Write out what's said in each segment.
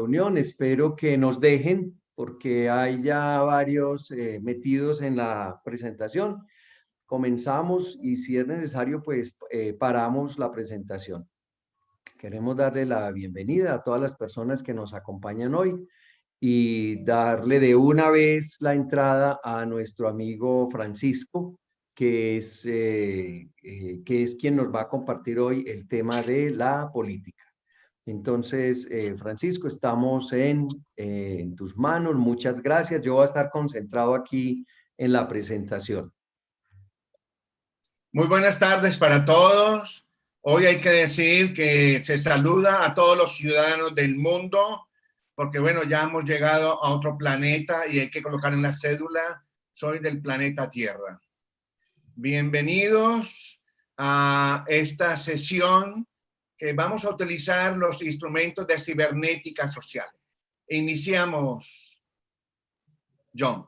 reunión. Espero que nos dejen porque hay ya varios metidos en la presentación. Comenzamos y si es necesario, pues paramos la presentación. Queremos darle la bienvenida a todas las personas que nos acompañan hoy y darle de una vez la entrada a nuestro amigo Francisco, que es quien nos va a compartir hoy el tema de la política. Entonces, Francisco, estamos en tus manos. Muchas gracias. Yo voy a estar concentrado aquí en la presentación. Muy buenas tardes para todos. Hoy hay que decir que se saluda a todos los ciudadanos del mundo, porque bueno, ya hemos llegado a otro planeta y hay que colocar en la cédula, soy del planeta Tierra. Bienvenidos a esta sesión que vamos a utilizar los instrumentos de cibernética social. Iniciamos, John.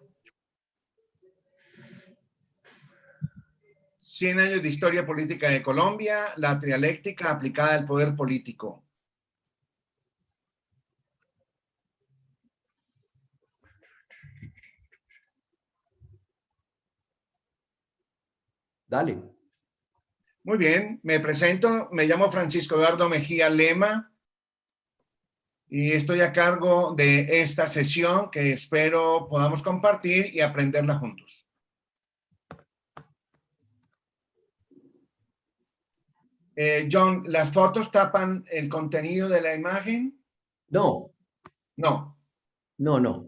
100 años de historia política de Colombia, la dialéctica aplicada al poder político. Dale. Muy bien, me presento, me llamo Francisco Eduardo Mejía Lema y estoy a cargo de esta sesión que espero podamos compartir y aprenderla juntos. John, ¿las fotos tapan el contenido de la imagen? No. No. No, no.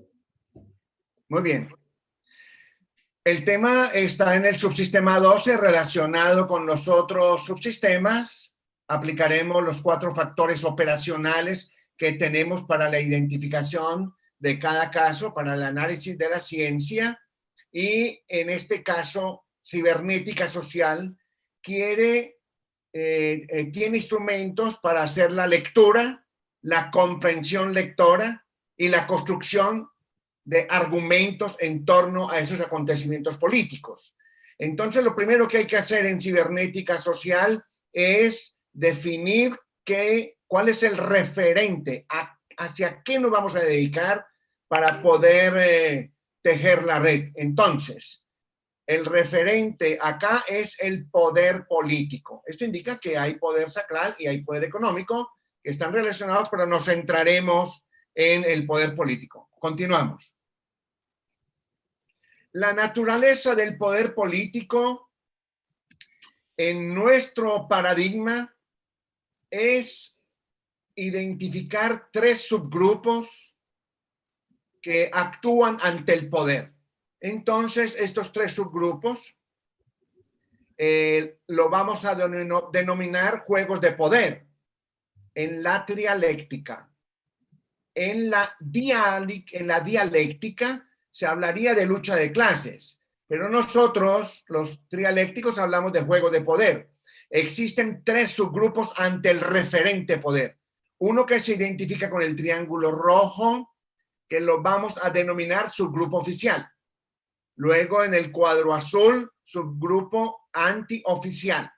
Muy bien. El tema está en el subsistema 12 relacionado con los otros subsistemas. Aplicaremos los 4 factores operacionales que tenemos para la identificación de cada caso, para el análisis de la ciencia. Y en este caso, cibernética social tiene instrumentos para hacer la lectura, la comprensión lectora y la construcción de argumentos en torno a esos acontecimientos políticos. Entonces, lo primero que hay que hacer en cibernética social es definir cuál es el referente, hacia qué nos vamos a dedicar para poder tejer la red. Entonces, el referente acá es el poder político. Esto indica que hay poder sacral y hay poder económico que están relacionados, pero nos centraremos en el poder político. Continuamos. La naturaleza del poder político en nuestro paradigma es identificar 3 subgrupos que actúan ante el poder. Entonces, estos 3 subgrupos lo vamos a denominar juegos de poder en la dialéctica. En la dialéctica se hablaría de lucha de clases, pero nosotros, los dialécticos, hablamos de juego de poder. Existen 3 subgrupos ante el referente poder. Uno que se identifica con el triángulo rojo, que lo vamos a denominar subgrupo oficial. Luego, en el cuadro azul, subgrupo antioficial.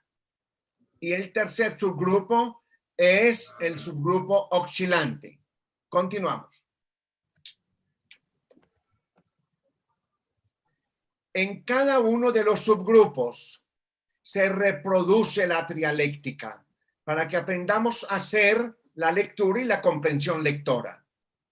Y el tercer subgrupo es el subgrupo oscilante. Continuamos. En cada uno de los subgrupos se reproduce la dialéctica para que aprendamos a hacer la lectura y la comprensión lectora.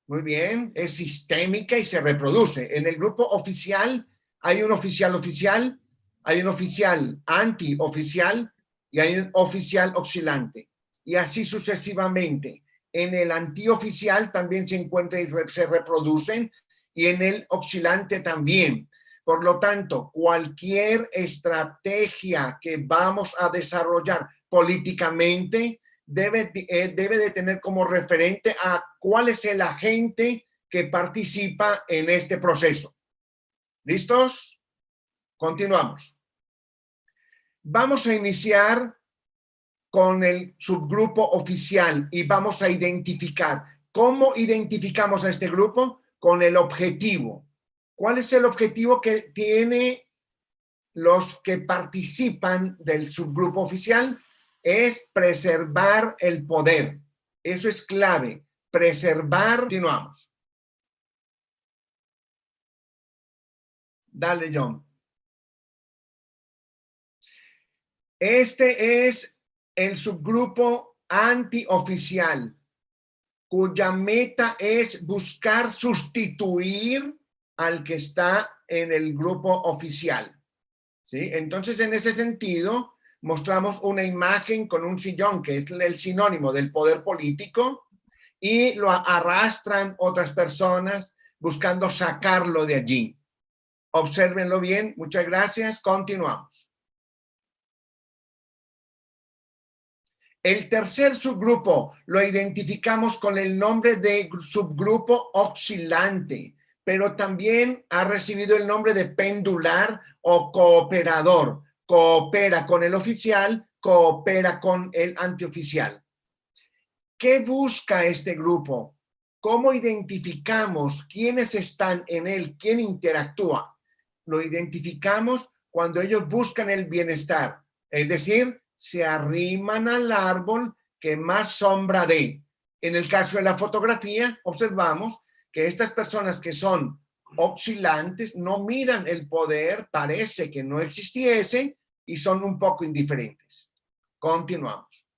Muy bien, es sistémica y se reproduce. En el grupo oficial hay un oficial oficial, hay un oficial antioficial y hay un oficial oscilante. Y así sucesivamente. En el antioficial también se encuentran y se reproducen y en el oscilante también. Por lo tanto, cualquier estrategia que vamos a desarrollar políticamente debe de tener como referente a cuál es el agente que participa en este proceso. ¿Listos? Continuamos. Vamos a iniciar con el subgrupo oficial y vamos a identificar. ¿Cómo identificamos a este grupo? Con el objetivo. ¿Cuál es el objetivo que tiene los que participan del subgrupo oficial? Es preservar el poder. Eso es clave. preservar. Continuamos. Dale, John. Este es el subgrupo antioficial, cuya meta es buscar sustituir al que está en el grupo oficial. ¿Sí? Entonces, en ese sentido, mostramos una imagen con un sillón, que es el sinónimo del poder político, y lo arrastran otras personas buscando sacarlo de allí. Obsérvenlo bien. Muchas gracias. Continuamos. El tercer subgrupo lo identificamos con el nombre de subgrupo oscilante, pero también ha recibido el nombre de pendular o cooperador. Coopera con el oficial, coopera con el antioficial. ¿Qué busca este grupo? ¿Cómo identificamos quiénes están en él? ¿Quién interactúa? Lo identificamos cuando ellos buscan el bienestar, es decir, se arriman al árbol que más sombra dé. En el caso de la fotografía, observamos que estas personas que son oscilantes no miran el poder, parece que no existiese y son un poco indiferentes. Continuamos.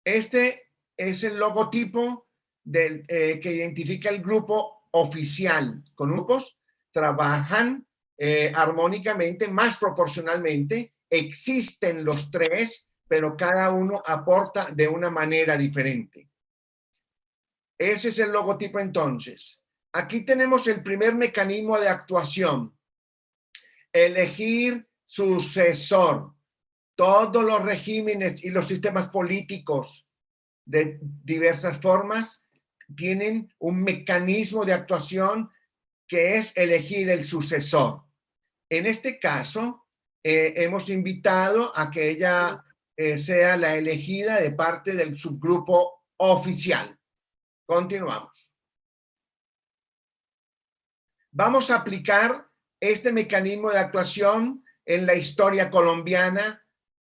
Este es el logotipo que identifica el grupo oficial. Con grupos trabajan armónicamente, más proporcionalmente. Existen los tres, pero cada uno aporta de una manera diferente. Ese es el logotipo entonces. Aquí tenemos el primer mecanismo de actuación. Elegir sucesor. Todos los regímenes y los sistemas políticos de diversas formas tienen un mecanismo de actuación que es elegir el sucesor. En este caso, hemos invitado a que ella sea la elegida de parte del subgrupo oficial. Continuamos. Vamos a aplicar este mecanismo de actuación en la historia colombiana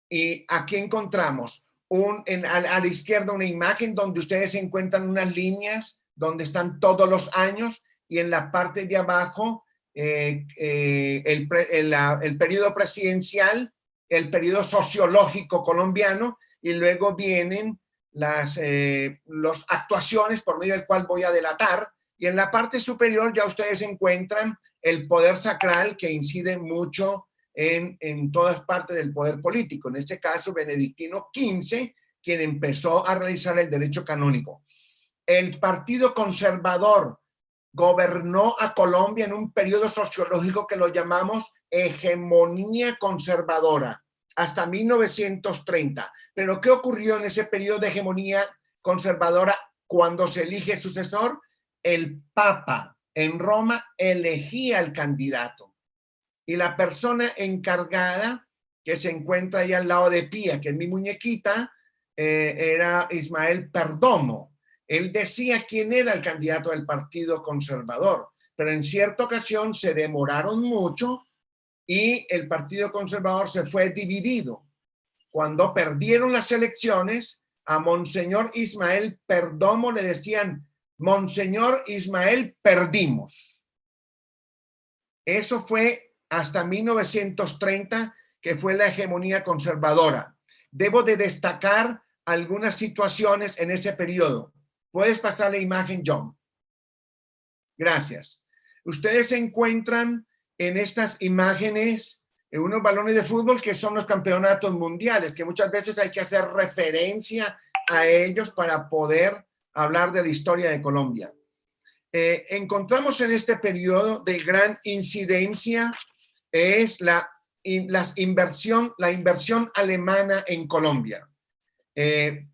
y aquí encontramos a la izquierda una imagen donde ustedes encuentran unas líneas donde están todos los años y en la parte de abajo el periodo presidencial, el periodo sociológico colombiano y luego vienen las actuaciones por medio del cual voy a delatar y en la parte superior ya ustedes encuentran el poder sacral que incide mucho en todas partes del poder político. En este caso, Benedictino XV, quien empezó a realizar el derecho canónico. El Partido Conservador gobernó a Colombia en un periodo sociológico que lo llamamos hegemonía conservadora, hasta 1930. Pero ¿qué ocurrió en ese periodo de hegemonía conservadora cuando se elige sucesor? El Papa en Roma elegía al candidato. Y la persona encargada que se encuentra ahí al lado de Pía, que es mi muñequita, era Ismael Perdomo. Él decía quién era el candidato del Partido Conservador, pero en cierta ocasión se demoraron mucho y el Partido Conservador se fue dividido. Cuando perdieron las elecciones, a Monseñor Ismael Perdomo le decían, Monseñor Ismael, perdimos. Eso fue hasta 1930, que fue la hegemonía conservadora. Debo de destacar algunas situaciones en ese periodo. ¿Puedes pasar la imagen, John? Gracias. Ustedes se encuentran en estas imágenes unos balones de fútbol que son los campeonatos mundiales, que muchas veces hay que hacer referencia a ellos para poder hablar de la historia de Colombia. Encontramos en este periodo de gran incidencia es la inversión alemana en Colombia.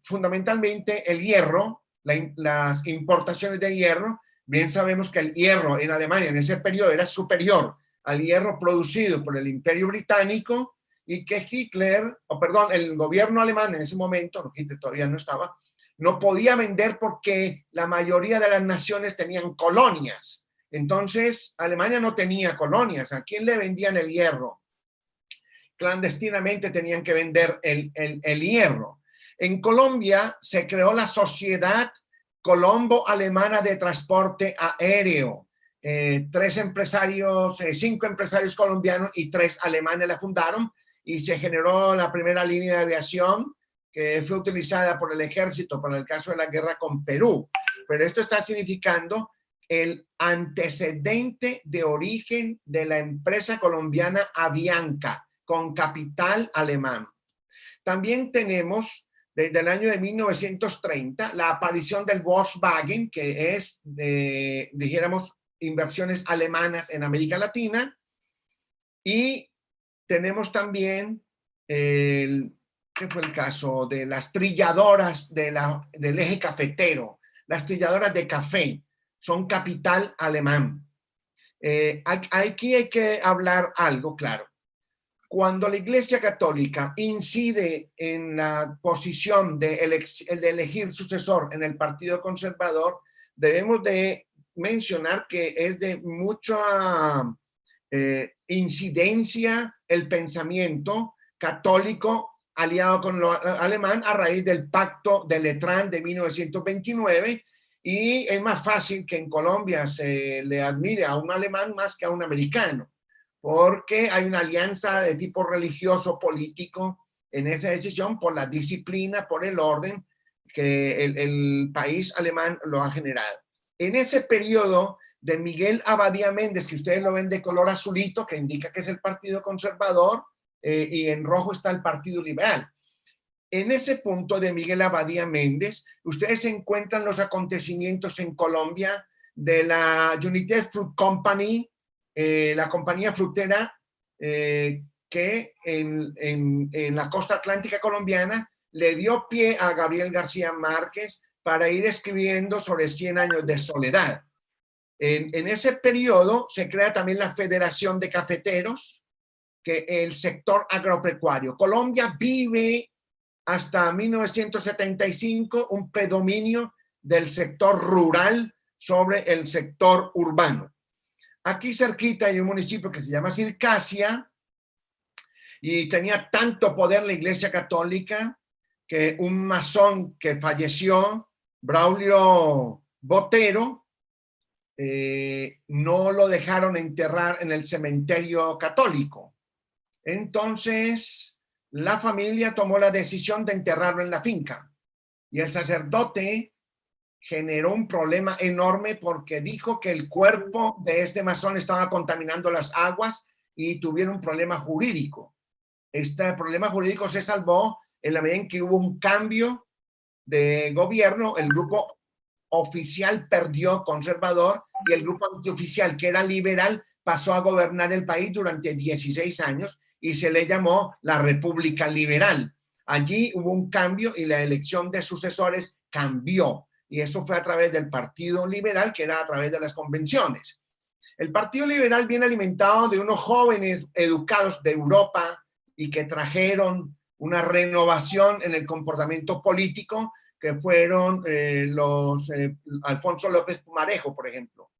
Fundamentalmente el hierro, las importaciones de hierro. Bien sabemos que el hierro en Alemania en ese periodo era superior al hierro producido por el Imperio Británico y que el gobierno alemán en ese momento, Hitler todavía no estaba, no podía vender porque la mayoría de las naciones tenían colonias. Entonces, Alemania no tenía colonias. ¿A quién le vendían el hierro? Clandestinamente tenían que vender el hierro. En Colombia se creó la Sociedad Colombo-Alemana de Transporte Aéreo. 5 empresarios colombianos y 3 alemanes la fundaron, y se generó la primera línea de aviación que fue utilizada por el ejército para el caso de la guerra con Perú. Pero esto está significando el antecedente de origen de la empresa colombiana Avianca, con capital alemán. También tenemos desde el año de 1930 la aparición del Volkswagen, que es, dijéramos, inversiones alemanas en América Latina. Y tenemos también ¿qué fue el caso? De las trilladoras del eje cafetero. Las trilladoras de café son capital alemán. Aquí hay que hablar algo claro. Cuando la Iglesia Católica incide en la posición de elegir sucesor en el Partido Conservador, debemos de mencionar que es de mucha incidencia el pensamiento católico aliado con lo alemán a raíz del Pacto de Letrán de 1929, y es más fácil que en Colombia se le admire a un alemán más que a un americano, porque hay una alianza de tipo religioso político en esa decisión por la disciplina, por el orden que el país alemán lo ha generado. En ese periodo de Miguel Abadía Méndez, que ustedes lo ven de color azulito, que indica que es el Partido Conservador, y en rojo está el Partido Liberal. En ese punto de Miguel Abadía Méndez, ustedes encuentran los acontecimientos en Colombia de la United Fruit Company, la compañía frutera que en la costa atlántica colombiana le dio pie a Gabriel García Márquez para ir escribiendo sobre 100 años de soledad. En ese periodo se crea también la Federación de Cafeteros, que el sector agropecuario. Colombia vive hasta 1975 un predominio del sector rural sobre el sector urbano. Aquí cerquita hay un municipio que se llama Circasia, y tenía tanto poder la Iglesia Católica que un masón que falleció, Braulio Botero, no lo dejaron enterrar en el cementerio católico. Entonces, la familia tomó la decisión de enterrarlo en la finca, y el sacerdote generó un problema enorme porque dijo que el cuerpo de este masón estaba contaminando las aguas, y tuvieron un problema jurídico. Este problema jurídico se salvó en la medida en que hubo un cambio de gobierno. El grupo oficial perdió, conservador, y el grupo antioficial, que era liberal, pasó a gobernar el país durante 16 años y se le llamó la República Liberal. Allí hubo un cambio y la elección de sucesores cambió, y eso fue a través del Partido Liberal, que era a través de las convenciones. El Partido Liberal viene alimentado de unos jóvenes educados de Europa y que trajeron una renovación en el comportamiento político, que fueron Alfonso López Pumarejo, por ejemplo.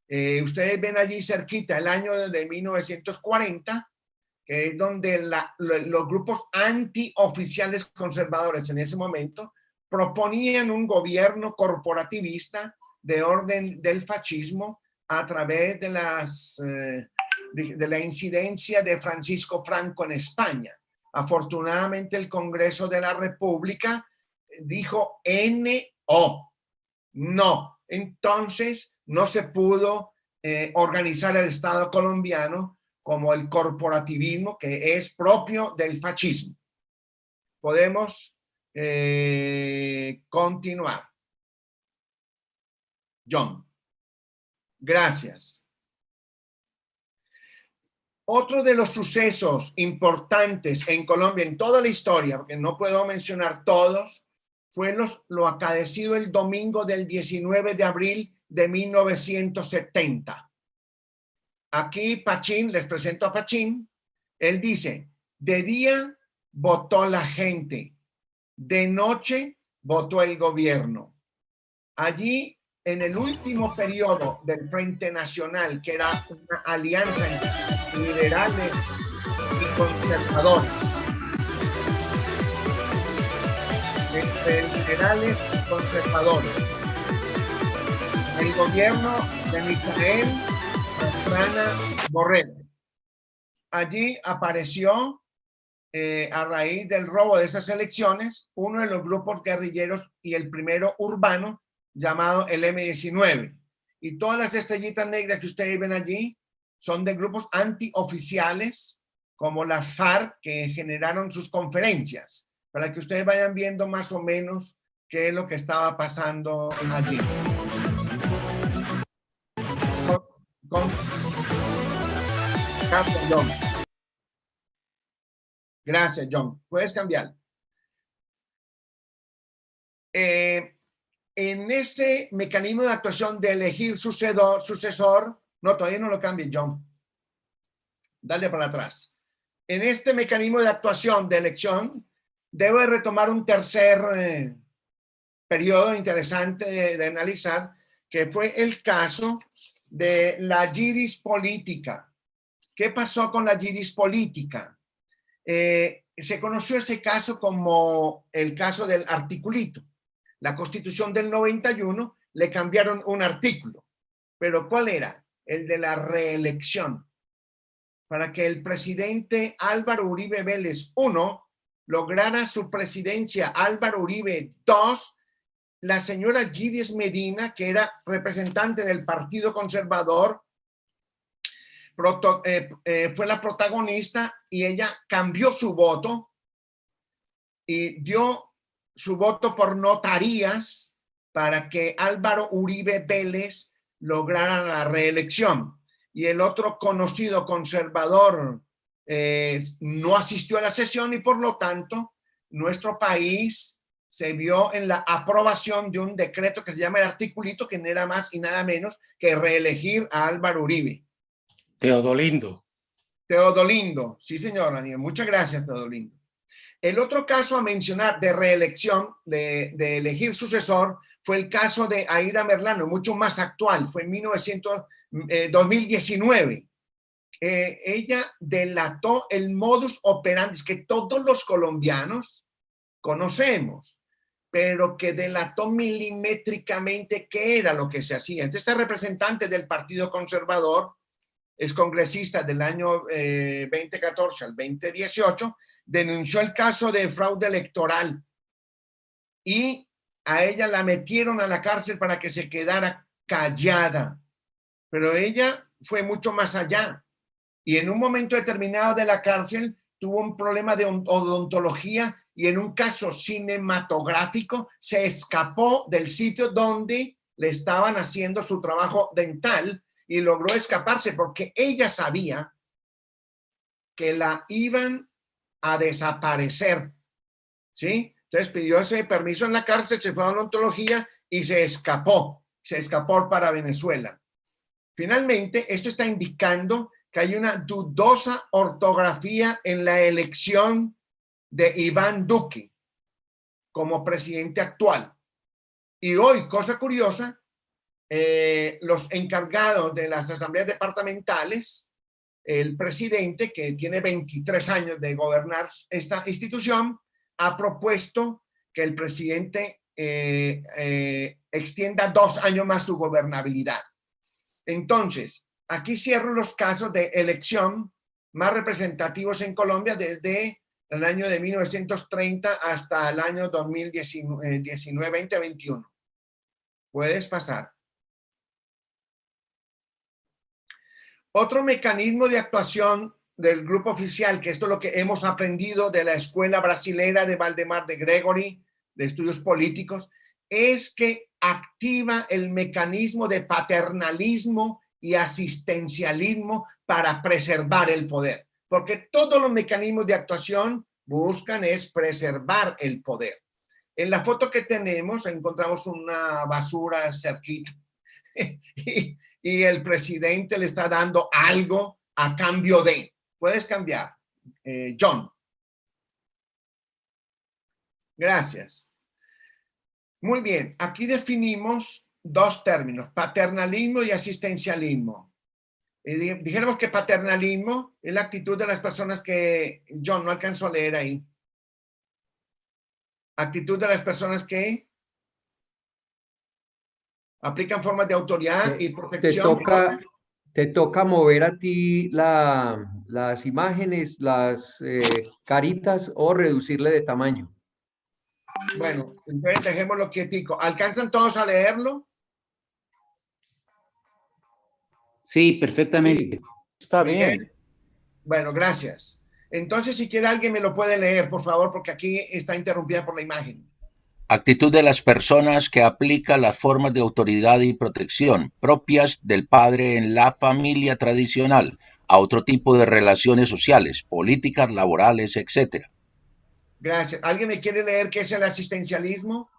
Ustedes ven allí cerquita el año de 1940, que es donde los grupos antioficiales conservadores en ese momento proponían un gobierno corporativista de orden del fascismo a través de la incidencia de Francisco Franco en España. Afortunadamente, el Congreso de la República dijo no. Entonces, no se pudo organizar el Estado colombiano como el corporativismo que es propio del fascismo. Podemos continuar. John. Gracias. Otro de los sucesos importantes en Colombia en toda la historia, porque no puedo mencionar todos, fue lo acaecido el domingo del 19 de abril de 1970. Aquí Pachín, les presento a Pachín. Él dice: de día votó la gente, de noche votó el gobierno. Allí, en el último periodo del Frente Nacional, que era una alianza entre liberales y conservadores, liberales y conservadores. El gobierno de Michael Pastrana Borrell. Allí apareció, a raíz del robo de esas elecciones, uno de los grupos guerrilleros y el primero urbano, llamado el M-19. Y todas las estrellitas negras que ustedes ven allí son de grupos antioficiales, como la FARC, que generaron sus conferencias, para que ustedes vayan viendo más o menos qué es lo que estaba pasando allí. John. Gracias, John. Puedes cambiar. En este mecanismo de actuación de elegir sucesor, no, todavía no lo cambie, John. Dale para atrás. En este mecanismo de actuación de elección, debo retomar un tercer periodo interesante de analizar, que fue el caso de la Yidis política. ¿Qué pasó con la Yidis política? Se conoció ese caso como el caso del articulito. La Constitución del 91 le cambiaron un artículo, pero ¿cuál era? El de la reelección. Para que el presidente Álvaro Uribe Vélez I lograra su presidencia Álvaro Uribe II, la señora Yidis Medina, que era representante del Partido Conservador, fue la protagonista, y ella cambió su voto y dio su voto por notarías para que Álvaro Uribe Vélez lograra la reelección. Y el otro conocido conservador no asistió a la sesión, y por lo tanto nuestro país se vio en la aprobación de un decreto que se llama el articulito, que no era más y nada menos que reelegir a Álvaro Uribe. Teodolindo. Teodolindo, sí señor, Daniel. Muchas gracias, Teodolindo. El otro caso a mencionar de reelección, de elegir sucesor, fue el caso de Aida Merlano, mucho más actual, fue en 2019. Ella delató el modus operandi que todos los colombianos conocemos, pero que delató milimétricamente qué era lo que se hacía. Entonces, esta representante del Partido Conservador, es congresista del año 2014 al 2018, denunció el caso de fraude electoral y a ella la metieron a la cárcel para que se quedara callada. Pero ella fue mucho más allá, y en un momento determinado de la cárcel tuvo un problema de odontología, y en un caso cinematográfico se escapó del sitio donde le estaban haciendo su trabajo dental y logró escaparse porque ella sabía que la iban a desaparecer, ¿sí? Entonces pidió ese permiso en la cárcel, se fue a odontología y se escapó para Venezuela. Finalmente, esto está indicando que hay una dudosa ortografía en la elección de Iván Duque como presidente actual. Y hoy, cosa curiosa, los encargados de las asambleas departamentales, el presidente, que tiene 23 años de gobernar esta institución, ha propuesto que el presidente extienda 2 años más su gobernabilidad. Entonces, aquí cierro los casos de elección más representativos en Colombia desde el año de 1930 hasta el año 2021. Puedes pasar. Otro mecanismo de actuación del grupo oficial, que esto es lo que hemos aprendido de la escuela brasilera de Valdemar de Gregory, de estudios políticos, es que activa el mecanismo de paternalismo y asistencialismo para preservar el poder, porque todos los mecanismos de actuación buscan es preservar el poder. En la foto que tenemos encontramos una basura cerquita y el presidente le está dando algo a cambio de. Puedes cambiar, John. Gracias. Muy bien, aquí definimos 2 términos, paternalismo y asistencialismo. Dijéramos que paternalismo es la actitud de las personas que John no alcanzó a leer ahí. Actitud de las personas que aplican formas de autoridad y protección. Te toca mover a ti las imágenes, las caritas o reducirle de tamaño. Bueno, entonces dejémoslo quietico. ¿Alcanzan todos a leerlo? Sí, perfectamente. Está bien. Bueno, gracias. Entonces, si quiere alguien me lo puede leer, por favor, porque aquí está interrumpida por la imagen. Actitud de las personas que aplica las formas de autoridad y protección propias del padre en la familia tradicional a otro tipo de relaciones sociales, políticas, laborales, etc. Gracias. ¿Alguien me quiere leer qué es el asistencialismo?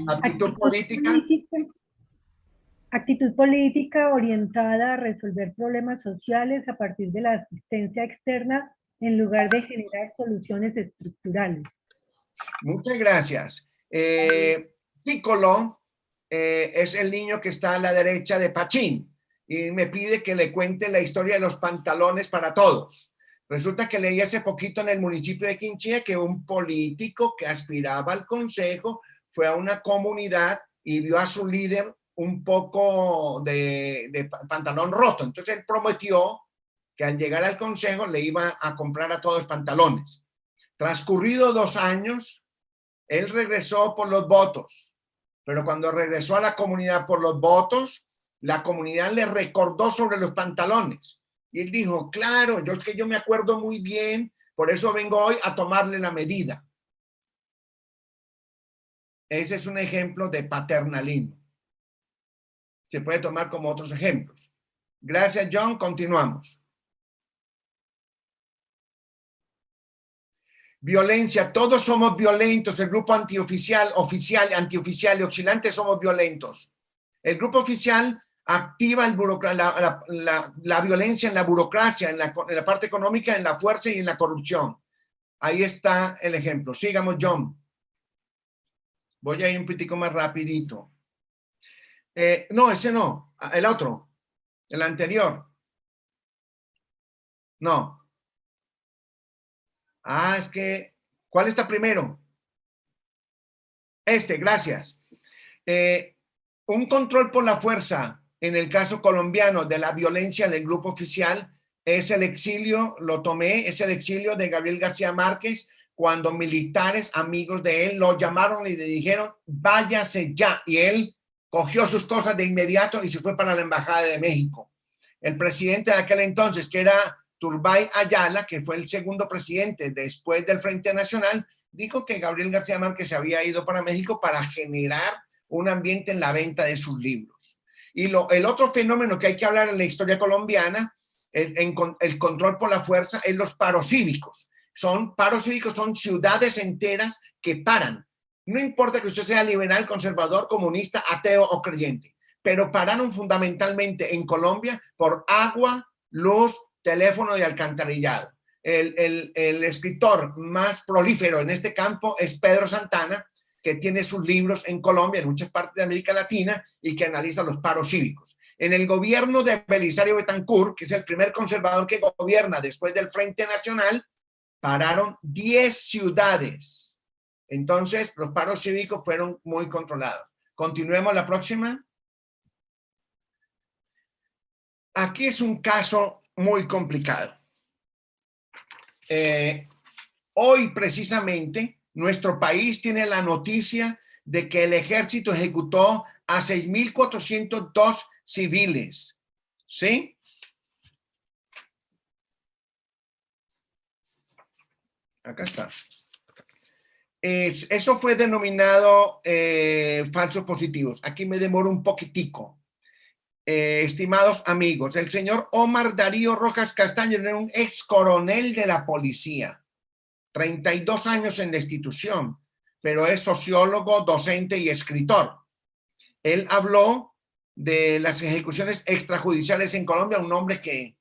Actitud política. Actitud política orientada a resolver problemas sociales a partir de la asistencia externa en lugar de generar soluciones estructurales. Muchas gracias. Cícolo es el niño que está a la derecha de Pachín y me pide que le cuente la historia de los pantalones para todos. Resulta que leí hace poquito en el municipio de Quinchía que un político que aspiraba al consejo fue a una comunidad y vio a su líder un poco de pantalón roto. Entonces él prometió que al llegar al consejo le iba a comprar a todos pantalones. Transcurrido 2 años, él regresó por los votos, pero cuando regresó a la comunidad por los votos, la comunidad le recordó sobre los pantalones. Y él dijo, claro, yo me acuerdo muy bien, por eso vengo hoy a tomarle la medida. Ese es un ejemplo de paternalismo. Se puede tomar como otros ejemplos. Gracias, John. Continuamos. Violencia. Todos somos violentos. El grupo antioficial, oficial, antioficial y oscilante somos violentos. El grupo oficial activa la violencia en la burocracia, en la parte económica, en la fuerza y en la corrupción. Ahí está el ejemplo. Sigamos, John. Voy a ir un poquitico más rapidito. No, ese no. El otro. El anterior. No. Es que... ¿Cuál está primero? Gracias. Un control por la fuerza, en el caso colombiano, de la violencia del grupo oficial, es el exilio, lo tomé, es el exilio de Gabriel García Márquez, cuando militares amigos de él lo llamaron y le dijeron, váyase ya. Y él cogió sus cosas de inmediato y se fue para la Embajada de México. El presidente de aquel entonces, que era Turbay Ayala, que fue el segundo presidente después del Frente Nacional, dijo que Gabriel García Márquez se había ido para México para generar un ambiente en la venta de sus libros. Y el otro fenómeno que hay que hablar en la historia colombiana, el control por la fuerza, es los paros cívicos. Paros cívicos son ciudades enteras que paran. No importa que usted sea liberal, conservador, comunista, ateo o creyente, pero pararon fundamentalmente en Colombia por agua, luz, teléfono y alcantarillado. El escritor más prolífero en este campo es Pedro Santana, que tiene sus libros en Colombia, en muchas partes de América Latina, y que analiza los paros cívicos. En el gobierno de Belisario Betancur, que es el primer conservador que gobierna después del Frente Nacional, pararon 10 ciudades. Entonces, los paros cívicos fueron muy controlados. Continuemos la próxima. Aquí es un caso muy complicado. Hoy, precisamente, nuestro país tiene la noticia de que el ejército ejecutó a 6.402 civiles. ¿Sí? Acá está. Eso fue denominado falsos positivos. Aquí me demoro un poquitico. Estimados amigos, el señor Omar Darío Rojas Castaño era un ex coronel de la policía, 32 años en la institución, pero es sociólogo, docente y escritor. Él habló de las ejecuciones extrajudiciales en Colombia, un nombre que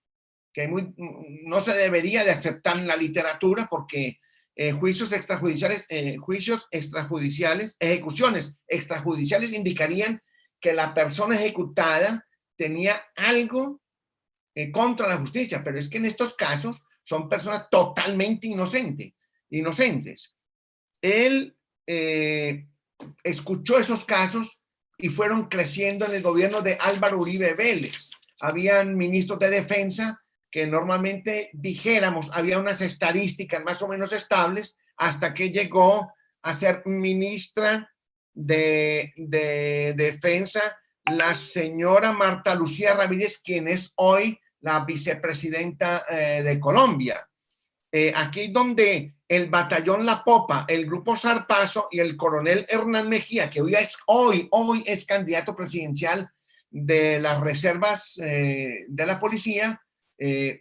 no se debería de aceptar en la literatura porque ejecuciones extrajudiciales indicarían que la persona ejecutada tenía algo contra la justicia, pero es que en estos casos son personas totalmente inocentes. Él escuchó esos casos y fueron creciendo en el gobierno de Álvaro Uribe Vélez. Habían ministros de defensa que normalmente, dijéramos, había unas estadísticas más o menos estables hasta que llegó a ser ministra de defensa la señora Marta Lucía Ramírez, quien es hoy la vicepresidenta de Colombia. Aquí donde el batallón La Popa, el grupo Zarpazo y el coronel Hernán Mejía, que hoy es candidato presidencial de las reservas de la policía,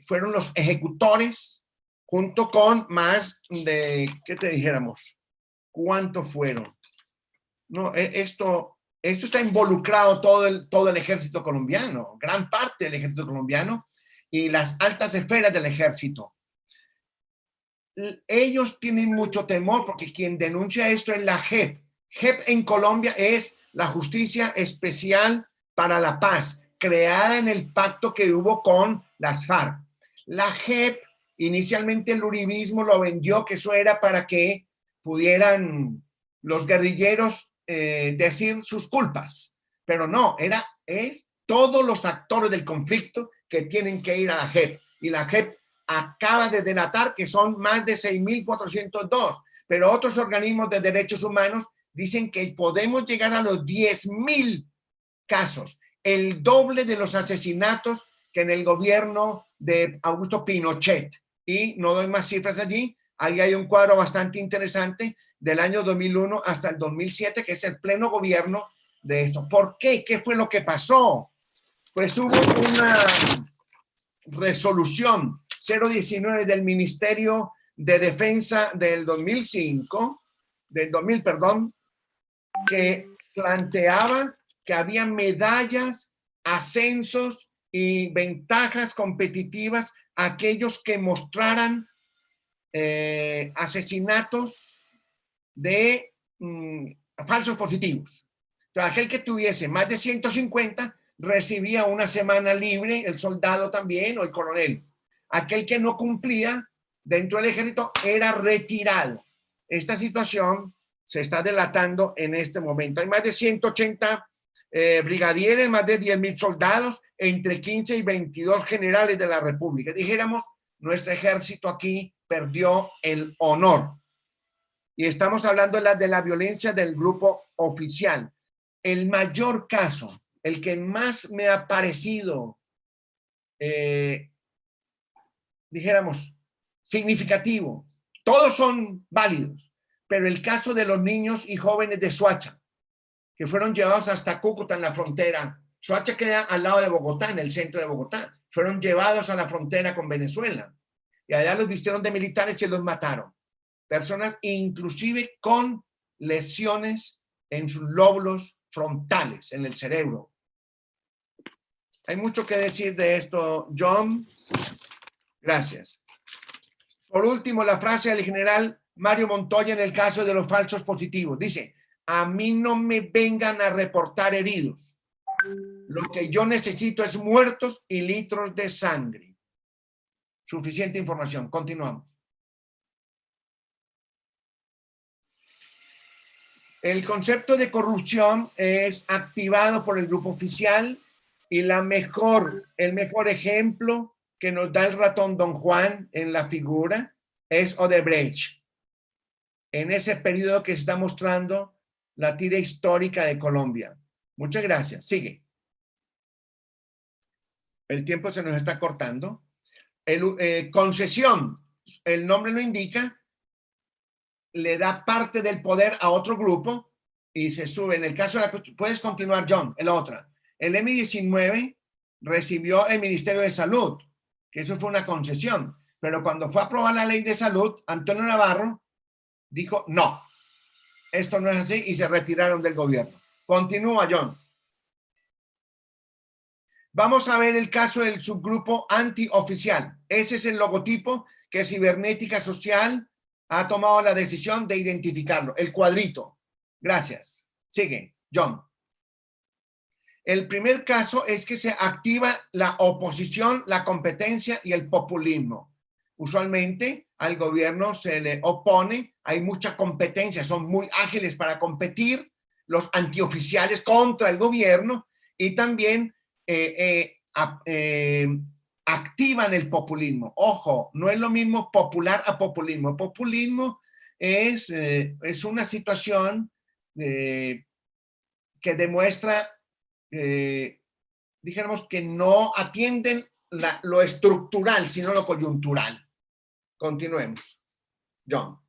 fueron los ejecutores, junto con más de, ¿qué te dijéramos? ¿Cuántos fueron? No, esto está involucrado todo el ejército colombiano, gran parte del ejército colombiano y las altas esferas del ejército. Ellos tienen mucho temor porque quien denuncia esto es la JEP. JEP en Colombia es la Justicia Especial para la Paz, creada en el pacto que hubo con las FARC. La JEP, inicialmente el uribismo lo vendió, que eso era para que pudieran los guerrilleros decir sus culpas, pero no, es todos los actores del conflicto que tienen que ir a la JEP, y la JEP acaba de delatar que son más de 6.402, pero otros organismos de derechos humanos dicen que podemos llegar a los 10.000 casos, el doble de los asesinatos que en el gobierno de Augusto Pinochet. Y no doy más cifras allí, ahí hay un cuadro bastante interesante del año 2001 hasta el 2007, que es el pleno gobierno de esto. ¿Por qué? ¿Qué fue lo que pasó? Pues hubo una resolución 019 del Ministerio de Defensa del 2000, que planteaba que había medallas, ascensos y ventajas competitivas a aquellos que mostraran asesinatos de falsos positivos. Entonces, aquel que tuviese más de 150 recibía una semana libre, el soldado también o el coronel. Aquel que no cumplía dentro del ejército era retirado. Esta situación se está delatando en este momento. Hay más de 180 brigadieres, más de 10.000 soldados, entre 15 y 22 generales de la República. Dijéramos, nuestro ejército aquí perdió el honor. Y estamos hablando de la violencia del grupo oficial. El mayor caso, el que más me ha parecido, dijéramos, significativo, todos son válidos, pero el caso de los niños y jóvenes de Soacha, que fueron llevados hasta Cúcuta en la frontera. Soacha queda al lado de Bogotá, en el centro de Bogotá. Fueron llevados a la frontera con Venezuela. Y allá los vistieron de militares y los mataron. Personas inclusive con lesiones en sus lóbulos frontales, en el cerebro. Hay mucho que decir de esto, John. Gracias. Por último, la frase del general Mario Montoya en el caso de los falsos positivos. Dice, a mí no me vengan a reportar heridos. Lo que yo necesito es muertos y litros de sangre. Suficiente información. Continuamos. El concepto de corrupción es activado por el grupo oficial y el mejor ejemplo que nos da el ratón Don Juan en la figura es Odebrecht. En ese periodo que se está mostrando la tira histórica de Colombia. Muchas gracias. Sigue. El tiempo se nos está cortando. Concesión, el nombre lo indica, le da parte del poder a otro grupo y se sube. En el caso de puedes continuar, John, el otro. El M-19 recibió el Ministerio de Salud, que eso fue una concesión, pero cuando fue a aprobar la ley de salud, Antonio Navarro dijo, no, esto no es así, y se retiraron del gobierno. Continúa, John. Vamos a ver el caso del subgrupo antioficial. Ese es el logotipo que Cibernética Social ha tomado la decisión de identificarlo. El cuadrito. Gracias. Sigue, John. El primer caso es que se activa la oposición, la competencia y el populismo. Usualmente al gobierno se le opone, hay mucha competencia, son muy ágiles para competir los antioficiales contra el gobierno y también activan el populismo. Ojo, no es lo mismo popular a populismo. Populismo es una situación que demuestra, dijéramos, que no atienden lo estructural, sino lo coyuntural. Continuemos. John.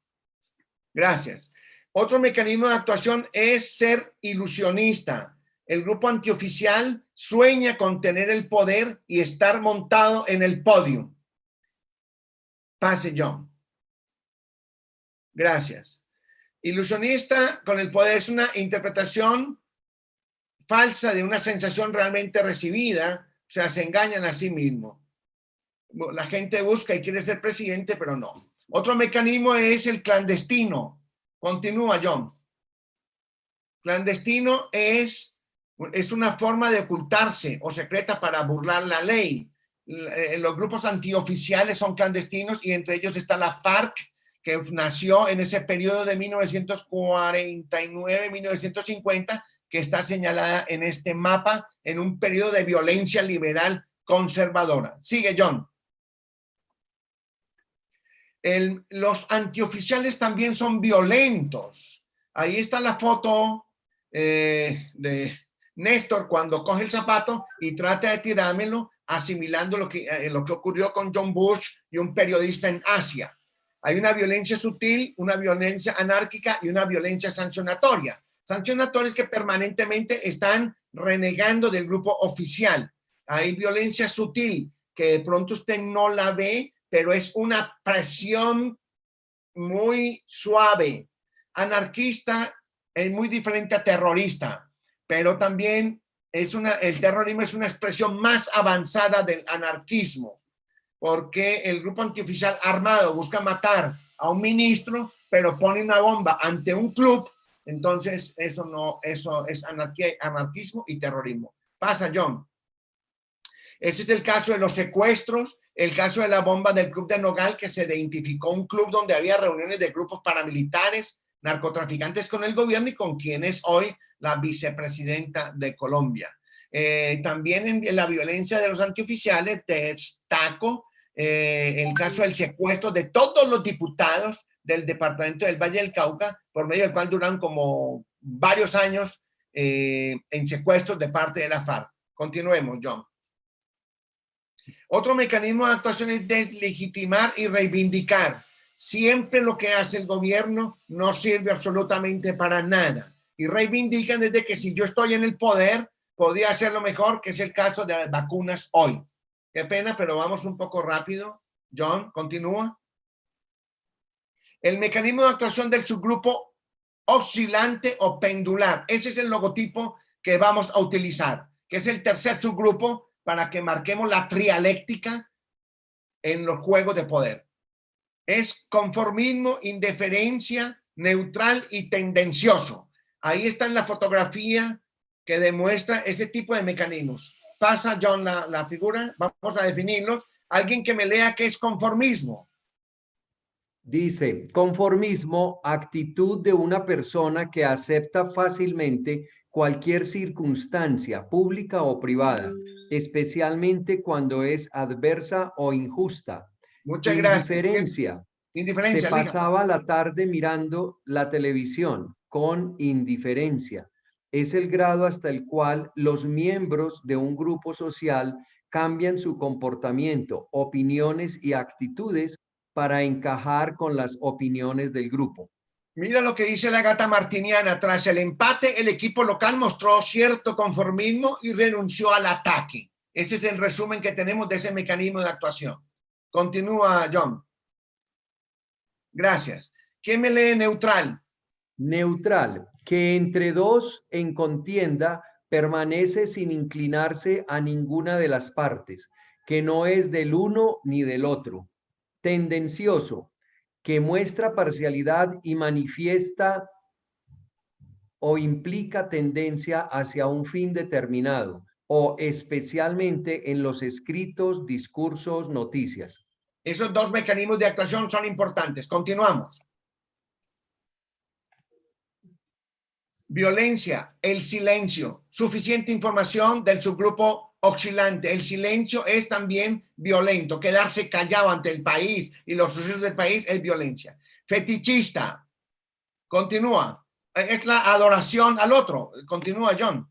Gracias. Otro mecanismo de actuación es ser ilusionista. El grupo antioficial sueña con tener el poder y estar montado en el podio. Pase, John. Gracias. Ilusionista con el poder es una interpretación falsa de una sensación realmente recibida, o sea, se engañan a sí mismos. La gente busca y quiere ser presidente, pero no. Otro mecanismo es el clandestino. Continúa, John. Clandestino es una forma de ocultarse o secreta para burlar la ley. Los grupos antioficiales son clandestinos y entre ellos está la FARC, que nació en ese periodo de 1949-1950, que está señalada en este mapa, en un periodo de violencia liberal conservadora. Sigue, John. Los antioficiales también son violentos. Ahí está la foto de Néstor cuando coge el zapato y trata de tirármelo, asimilando lo que ocurrió con John Bush y un periodista en Asia. Hay una violencia sutil, una violencia anárquica y una violencia sancionatoria. Sancionatorios que permanentemente están renegando del grupo oficial. Hay violencia sutil que de pronto usted no la ve, pero es una presión muy suave. Anarquista es muy diferente a terrorista, pero también el terrorismo es una expresión más avanzada del anarquismo, porque el grupo antioficial armado busca matar a un ministro, pero pone una bomba ante un club. Entonces, eso es anarquismo y terrorismo. Pasa, John. Ese es el caso de los secuestros, el caso de la bomba del club de Nogal, que se identificó un club donde había reuniones de grupos paramilitares, narcotraficantes con el gobierno y con quien es hoy la vicepresidenta de Colombia. También en la violencia de los antioficiales destaco el caso del secuestro de todos los diputados del departamento del Valle del Cauca, por medio del cual duran como varios años en secuestros de parte de la FARC. Continuemos, John. Otro mecanismo de actuación es deslegitimar y reivindicar. Siempre lo que hace el gobierno no sirve absolutamente para nada. Y reivindican desde que si yo estoy en el poder, podría hacerlo mejor, que es el caso de las vacunas hoy. Qué pena, pero vamos un poco rápido. John, continúa. El mecanismo de actuación del subgrupo oscilante o pendular. Ese es el logotipo que vamos a utilizar, que es el tercer subgrupo para que marquemos la trialéctica en los juegos de poder. Es conformismo, indiferencia, neutral y tendencioso. Ahí está en la fotografía que demuestra ese tipo de mecanismos. Pasa, John, la figura. Vamos a definirlos. Alguien que me lea qué es conformismo. Dice, conformismo, actitud de una persona que acepta fácilmente cualquier circunstancia, pública o privada, especialmente cuando es adversa o injusta. Muchas gracias. Indiferencia. Se pasaba la tarde mirando la televisión con indiferencia. Es el grado hasta el cual los miembros de un grupo social cambian su comportamiento, opiniones y actitudes para encajar con las opiniones del grupo. Mira lo que dice la Gata Martiniana. Tras el empate, el equipo local mostró cierto conformismo y renunció al ataque. Ese es el resumen que tenemos de ese mecanismo de actuación. Continúa, John. Gracias. ¿Quién me lee neutral? Neutral, que entre dos en contienda permanece sin inclinarse a ninguna de las partes, que no es del uno ni del otro. Tendencioso, que muestra parcialidad y manifiesta o implica tendencia hacia un fin determinado, o especialmente en los escritos, discursos, noticias. Esos dos mecanismos de actuación son importantes. Continuamos. Violencia, el silencio. Suficiente información del subgrupo oscilante. El silencio es también violento. Quedarse callado ante el país y los sucesos del país es violencia. Fetichista. Continúa. Es la adoración al otro. Continúa, John.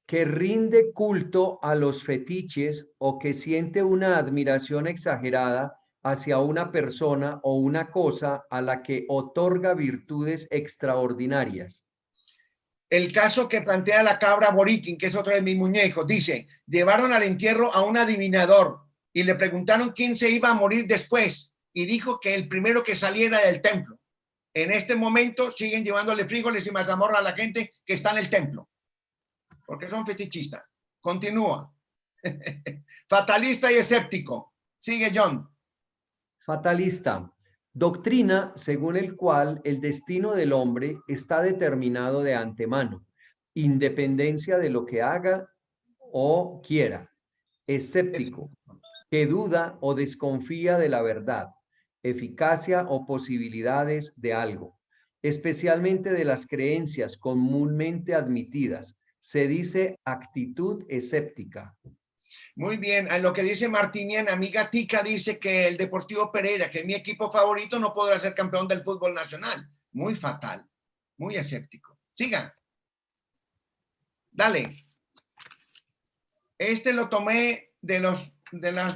Que rinde culto a los fetiches o que siente una admiración exagerada hacia una persona o una cosa a la que otorga virtudes extraordinarias. El caso que plantea la cabra Borikin, que es otro de mis muñecos, dice, llevaron al entierro a un adivinador y le preguntaron quién se iba a morir después y dijo que el primero que saliera del templo. En este momento siguen llevándole frijoles y mazamorra a la gente que está en el templo, porque son fetichistas. Continúa. Fatalista y escéptico. Sigue, John. Fatalista. Doctrina según el cual el destino del hombre está determinado de antemano, independencia de lo que haga o quiera. Escéptico. Que duda o desconfía de la verdad, eficacia o posibilidades de algo, especialmente de las creencias comúnmente admitidas. Se dice actitud escéptica. Muy bien, a lo que dice Martinian, amiga Tica dice que el Deportivo Pereira, que es mi equipo favorito, no podrá ser campeón del fútbol nacional. Muy fatal, muy escéptico. Siga. Dale. Este lo tomé de los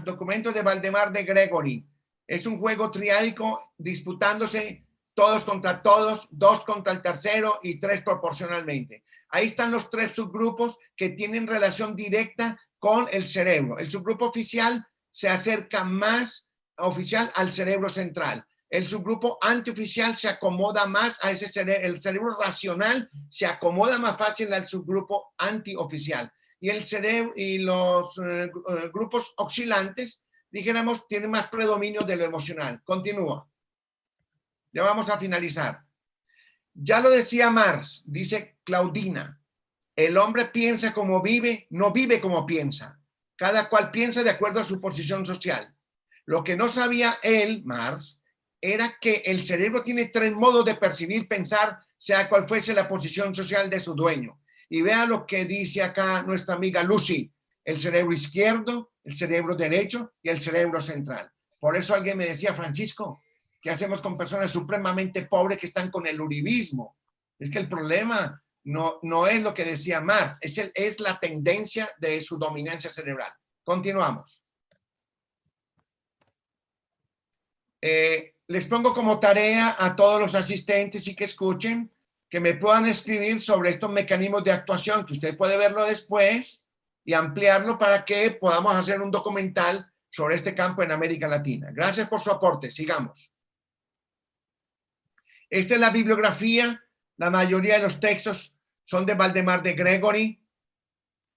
documentos de Valdemar de Gregory. Es un juego triádico disputándose todos contra todos, 2 contra el tercero y 3 proporcionalmente. Ahí están los 3 subgrupos que tienen relación directa con el cerebro. El subgrupo oficial se acerca más oficial al cerebro central. El subgrupo antioficial se acomoda más a ese cerebro. El cerebro racional se acomoda más fácil al subgrupo antioficial. Y el cerebro y los grupos oscilantes, dijéramos, tienen más predominio de lo emocional. Continúa. Ya vamos a finalizar. Ya lo decía Marx, dice Claudina. El hombre piensa como vive, no vive como piensa. Cada cual piensa de acuerdo a su posición social. Lo que no sabía él, Marx, era que el cerebro tiene 3 modos de percibir, pensar, sea cual fuese la posición social de su dueño. Y vea lo que dice acá nuestra amiga Lucy, el cerebro izquierdo, el cerebro derecho y el cerebro central. Por eso alguien me decía, Francisco, ¿qué hacemos con personas supremamente pobres que están con el uribismo? Es que el problema no es lo que decía Marx, es la tendencia de su dominancia cerebral. Continuamos. Les pongo como tarea a todos los asistentes y que escuchen, que me puedan escribir sobre estos mecanismos de actuación, que usted puede verlo después y ampliarlo para que podamos hacer un documental sobre este campo en América Latina. Gracias por su aporte. Sigamos. Esta es la bibliografía. La mayoría de los textos son de Valdemar de Gregory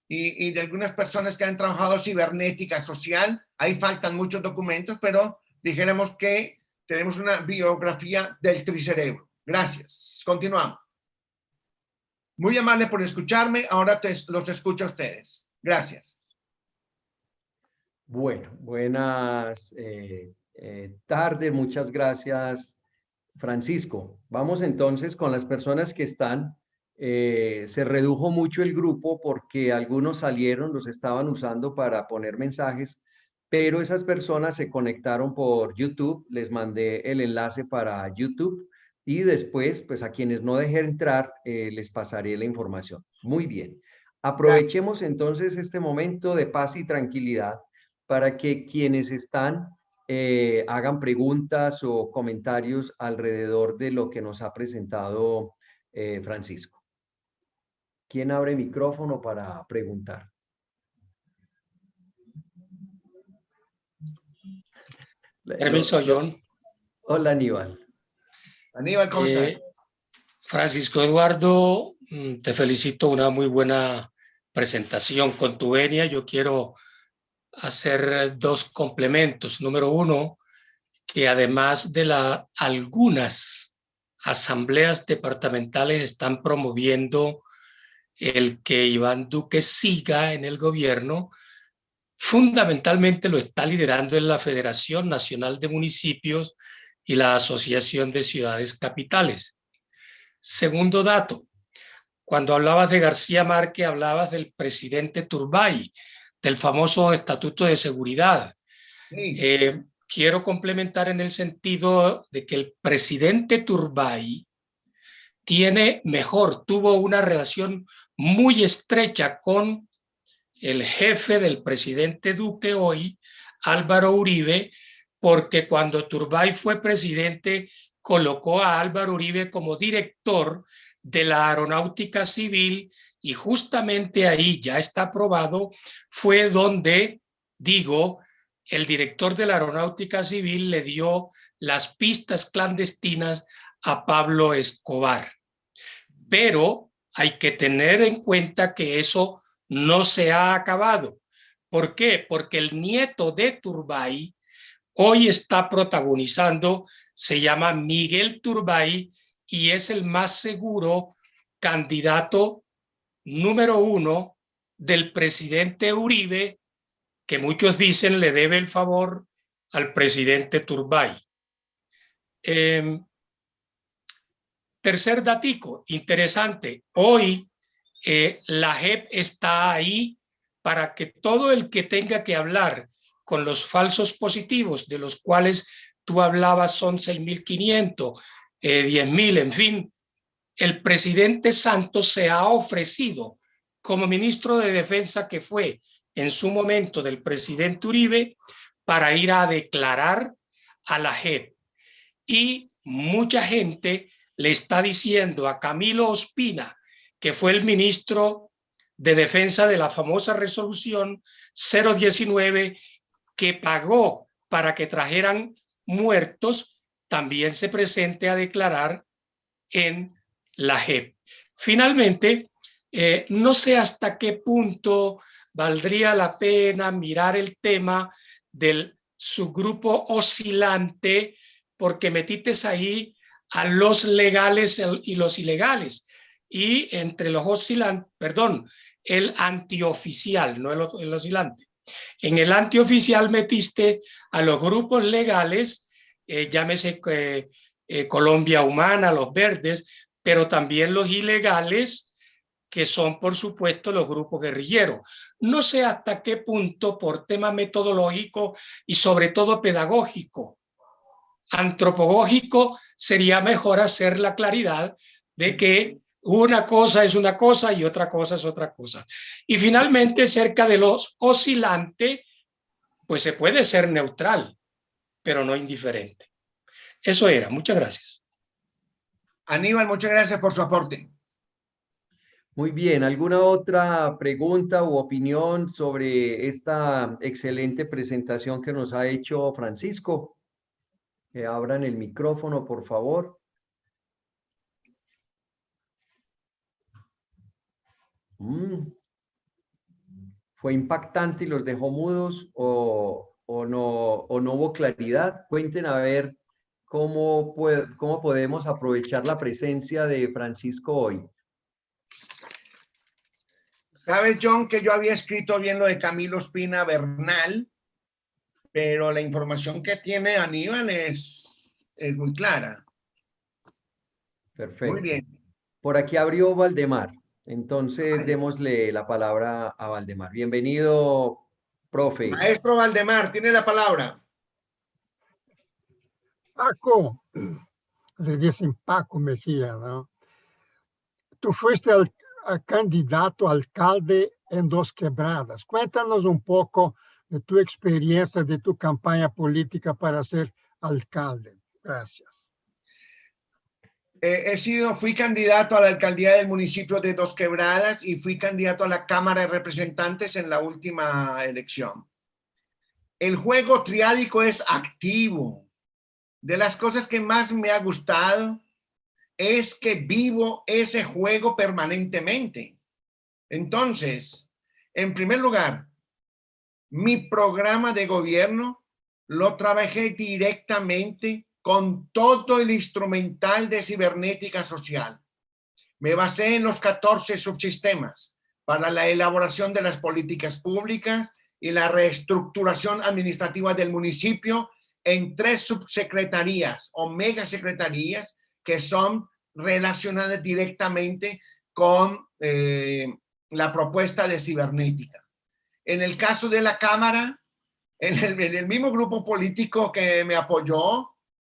y de algunas personas que han trabajado cibernética social. Ahí faltan muchos documentos, pero dijéramos que tenemos una biografía del tricerebro. Gracias. Continuamos. Muy amable por escucharme. Ahora los escucho a ustedes. Gracias. Bueno, buenas tardes. Muchas gracias, Francisco. Vamos entonces con las personas que están. Se redujo mucho el grupo porque algunos salieron, los estaban usando para poner mensajes, pero esas personas se conectaron por YouTube. Les mandé el enlace para YouTube y después, pues a quienes no dejé entrar, les pasaré la información. Muy bien. Aprovechemos entonces este momento de paz y tranquilidad para que quienes están hagan preguntas o comentarios alrededor de lo que nos ha presentado Francisco. ¿Quién abre micrófono para preguntar? Permiso, John. Hola, Aníbal. Aníbal, ¿cómo estás? Francisco Eduardo, te felicito, una muy buena presentación. Con tu venia, yo quiero hacer 2 complementos. Número 1, que además de algunas asambleas departamentales están promoviendo el que Iván Duque siga en el gobierno, fundamentalmente lo está liderando en la Federación Nacional de Municipios y la Asociación de Ciudades Capitales. Segundo dato, cuando hablabas de García Márquez, hablabas del presidente Turbay, del famoso Estatuto de Seguridad. Sí. Quiero complementar en el sentido de que el presidente Turbay tuvo una relación muy estrecha con el jefe del presidente Duque hoy, Álvaro Uribe, porque cuando Turbay fue presidente, colocó a Álvaro Uribe como director de la Aeronáutica Civil y justamente ahí, ya está aprobado, fue donde, el director de la Aeronáutica Civil le dio las pistas clandestinas a Pablo Escobar. Pero hay que tener en cuenta que eso no se ha acabado. ¿Por qué? Porque el nieto de Turbay hoy está protagonizando, se llama Miguel Turbay y es el más seguro candidato número 1 del presidente Uribe, que muchos dicen le debe el favor al presidente Turbay. Tercer datico, interesante. Hoy la JEP está ahí para que todo el que tenga que hablar con los falsos positivos, de los cuales tú hablabas son 6.500, 10.000, en fin, el presidente Santos se ha ofrecido como ministro de Defensa que fue en su momento del presidente Uribe para ir a declarar a la JEP. Y mucha gente le está diciendo a Camilo Ospina, que fue el ministro de Defensa de la famosa resolución 019, que pagó para que trajeran muertos, también se presente a declarar en la JEP. Finalmente, no sé hasta qué punto valdría la pena mirar el tema del subgrupo oscilante, porque metites ahí a los legales y los ilegales. Y entre los oscilantes, el antioficial, no el oscilante. En el antioficial metiste a los grupos legales, llámese Colombia Humana, los verdes, pero también los ilegales, que son por supuesto los grupos guerrilleros. No sé hasta qué punto por tema metodológico y sobre todo pedagógico, antropológico, sería mejor hacer la claridad de que una cosa es una cosa y otra cosa es otra cosa. Y finalmente, cerca de los oscilantes, pues se puede ser neutral, pero no indiferente. Eso era. Muchas gracias. Aníbal, muchas gracias por su aporte. Muy bien, ¿alguna otra pregunta u opinión sobre esta excelente presentación que nos ha hecho Francisco? Que abran el micrófono, por favor. ¿Fue impactante y los dejó mudos o no hubo claridad? Cuenten a ver cómo podemos aprovechar la presencia de Francisco hoy. Sabes, John, que yo había escrito bien lo de Camilo Ospina Bernal, pero la información que tiene Aníbal es muy clara. Perfecto. Muy bien. Por aquí abrió Valdemar. Entonces, démosle la palabra a Valdemar. Bienvenido, profe. Maestro Valdemar, tiene la palabra. Paco, le dicen Paco Mejía, ¿no? Tú fuiste candidato a alcalde en Dos Quebradas. Cuéntanos un poco de tu experiencia, de tu campaña política para ser alcalde. Gracias. Fui candidato a la alcaldía del municipio de Dos Quebradas y fui candidato a la Cámara de Representantes en la última elección. El juego triádico es activo. De las cosas que más me ha gustado es que vivo ese juego permanentemente. Entonces, en primer lugar, mi programa de gobierno lo trabajé directamente con todo el instrumental de cibernética social. Me basé en los 14 subsistemas para la elaboración de las políticas públicas y la reestructuración administrativa del municipio en 3 subsecretarías o megasecretarías que son relacionadas directamente con la propuesta de cibernética. En el caso de la Cámara, en el mismo grupo político que me apoyó,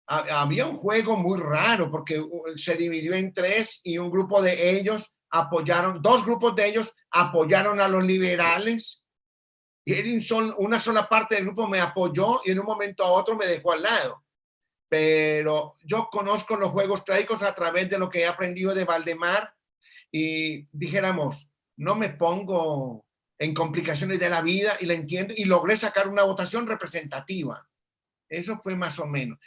había un juego muy raro porque se dividió en 3 y un grupo de ellos apoyaron, 2 grupos de ellos apoyaron a los liberales y una sola parte del grupo me apoyó y en un momento a otro me dejó al lado. Pero yo conozco los juegos trágicos a través de lo que he aprendido de Valdemar y dijéramos, no me pongo en complicaciones de la vida y la entiendo y logré sacar una votación representativa. Eso fue más o menos.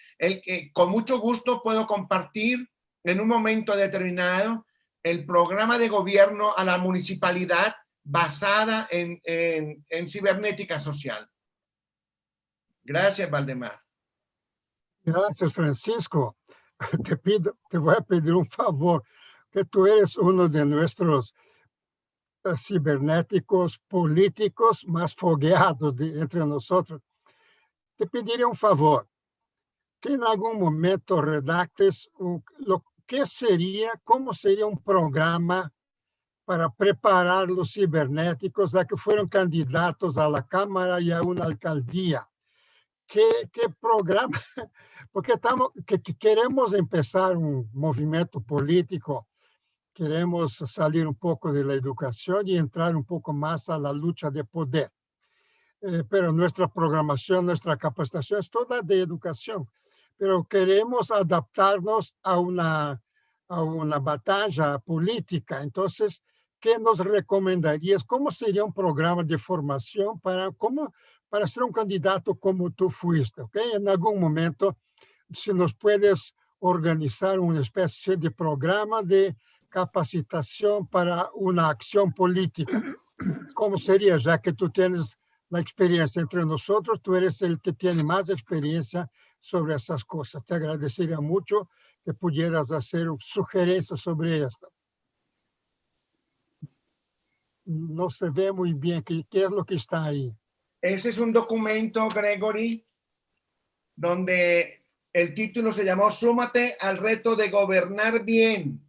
Con mucho gusto puedo compartir en un momento determinado el programa de gobierno a la municipalidad basada en cibernética social. Gracias, Valdemar. Gracias, Francisco. Te voy a pedir un favor, que tú eres uno de nuestros cibernéticos políticos más fogueados entre nosotros. Te pediría un favor, que en algún momento redactes cómo sería un programa para preparar los cibernéticos a que fueron candidatos a la Cámara y a una alcaldía. ¿Qué programa? Porque queremos empezar un movimiento político, queremos salir un poco de la educación y entrar un poco más a la lucha de poder. Pero nuestra programación, nuestra capacitación es toda de educación. Pero queremos adaptarnos a una batalla política. Entonces, ¿qué nos recomendarías? ¿Cómo sería un programa de formación para ser un candidato como tú fuiste? ¿Okay? En algún momento, si nos puedes organizar una especie de programa de capacitación para una acción política. ¿Cómo sería? Ya que tú tienes la experiencia entre nosotros, tú eres el que tiene más experiencia sobre esas cosas. Te agradecería mucho que pudieras hacer sugerencias sobre esto. No se ve muy bien qué es lo que está ahí. Ese es un documento, Gregory, donde el título se llamó Súmate al reto de gobernar bien.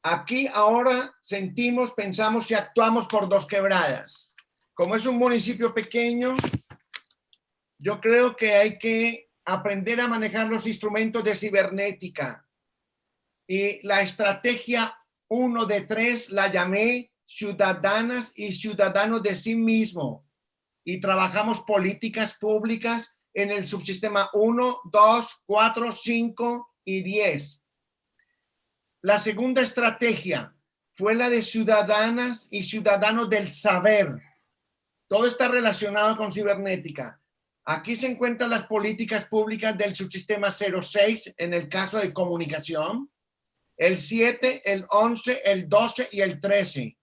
Aquí ahora sentimos, pensamos y actuamos por Dos Quebradas. Como es un municipio pequeño, yo creo que hay que aprender a manejar los instrumentos de cibernética. Y la estrategia 1 de 3 la llamé ciudadanas y ciudadanos de sí mismo. Y trabajamos políticas públicas en el subsistema 1, 2, 4, 5 y 10. La segunda estrategia fue la de ciudadanas y ciudadanos del saber. Todo está relacionado con cibernética. Aquí se encuentran las políticas públicas del subsistema 06 en el caso de comunicación, el 7, el 11, el 12 y el 13.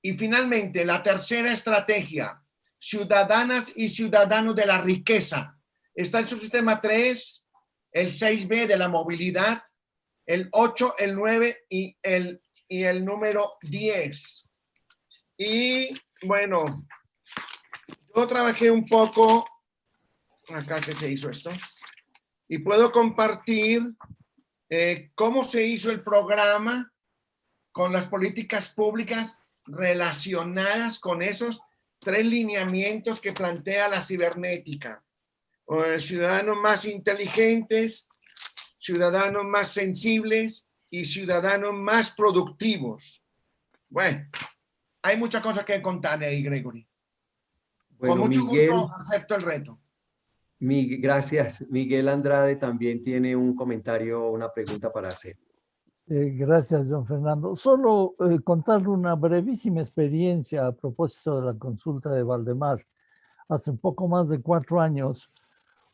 Y finalmente, la tercera estrategia, ciudadanas y ciudadanos de la riqueza. Está el subsistema 3, el 6B de la movilidad, el 8, el 9 y el número 10. Y bueno, yo trabajé un poco, acá que se hizo esto, y puedo compartir cómo se hizo el programa con las políticas públicas relacionadas con esos 3 lineamientos que plantea la cibernética. Ciudadanos más inteligentes, ciudadanos más sensibles y ciudadanos más productivos. Bueno, hay muchas cosas que contar ahí, Gregory. Bueno, con mucho Miguel, gusto acepto el reto. Gracias. Miguel Andrade también tiene un comentario, una pregunta para hacer. Gracias, don Fernando. Solo contarle una brevísima experiencia a propósito de la consulta de Valdemar. Hace un poco más de 4 años,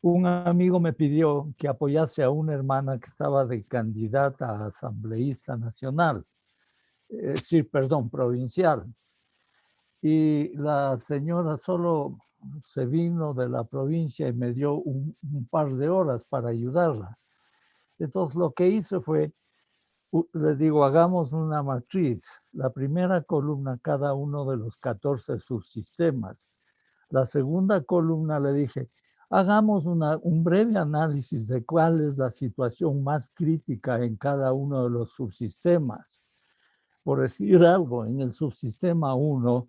un amigo me pidió que apoyase a una hermana que estaba de candidata a asambleísta nacional, provincial. Y la señora solo se vino de la provincia y me dio un par de horas para ayudarla. Entonces lo que hice fue, le digo, hagamos una matriz. La primera columna, cada uno de los 14 subsistemas. La segunda columna le dije, hagamos un breve análisis de cuál es la situación más crítica en cada uno de los subsistemas. Por decir algo, en el subsistema 1,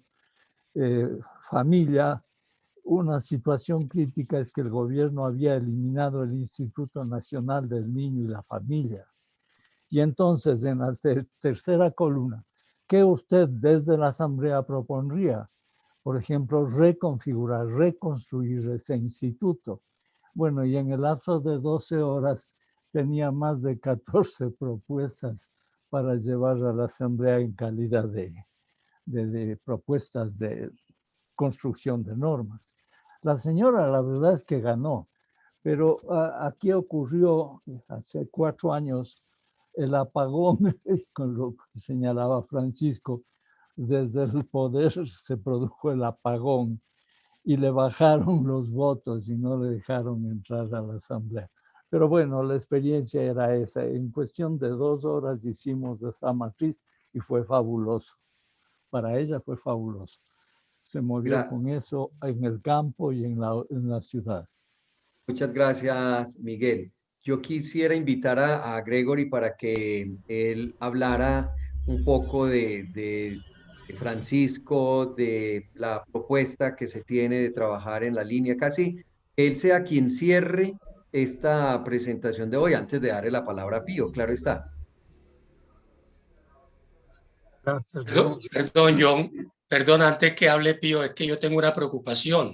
familia, una situación crítica es que el gobierno había eliminado el Instituto Nacional del Niño y la Familia. Y entonces, en la tercera columna, ¿qué usted desde la Asamblea propondría? Por ejemplo, reconfigurar, reconstruir ese instituto. Bueno, y en el lapso de 12 horas tenía más de 14 propuestas para llevar a la Asamblea en calidad de propuestas de construcción de normas. La señora, la verdad es que ganó, pero aquí ocurrió hace 4 años el apagón, con lo que señalaba Francisco. Desde el poder se produjo el apagón y le bajaron los votos y no le dejaron entrar a la asamblea. Pero bueno, la experiencia era esa. En cuestión de 2 horas hicimos esa matriz y fue fabuloso. Para ella fue fabuloso. Se movió con eso en el campo y en la ciudad. Muchas gracias, Miguel. Yo quisiera invitar a Gregory para que él hablara un poco de Francisco, de la propuesta que se tiene de trabajar en la línea. Casi él sea quien cierre esta presentación de hoy, antes de darle la palabra a Pío, claro está. Gracias, Perdón, John. Perdón, antes que hable Pío, es que yo tengo una preocupación,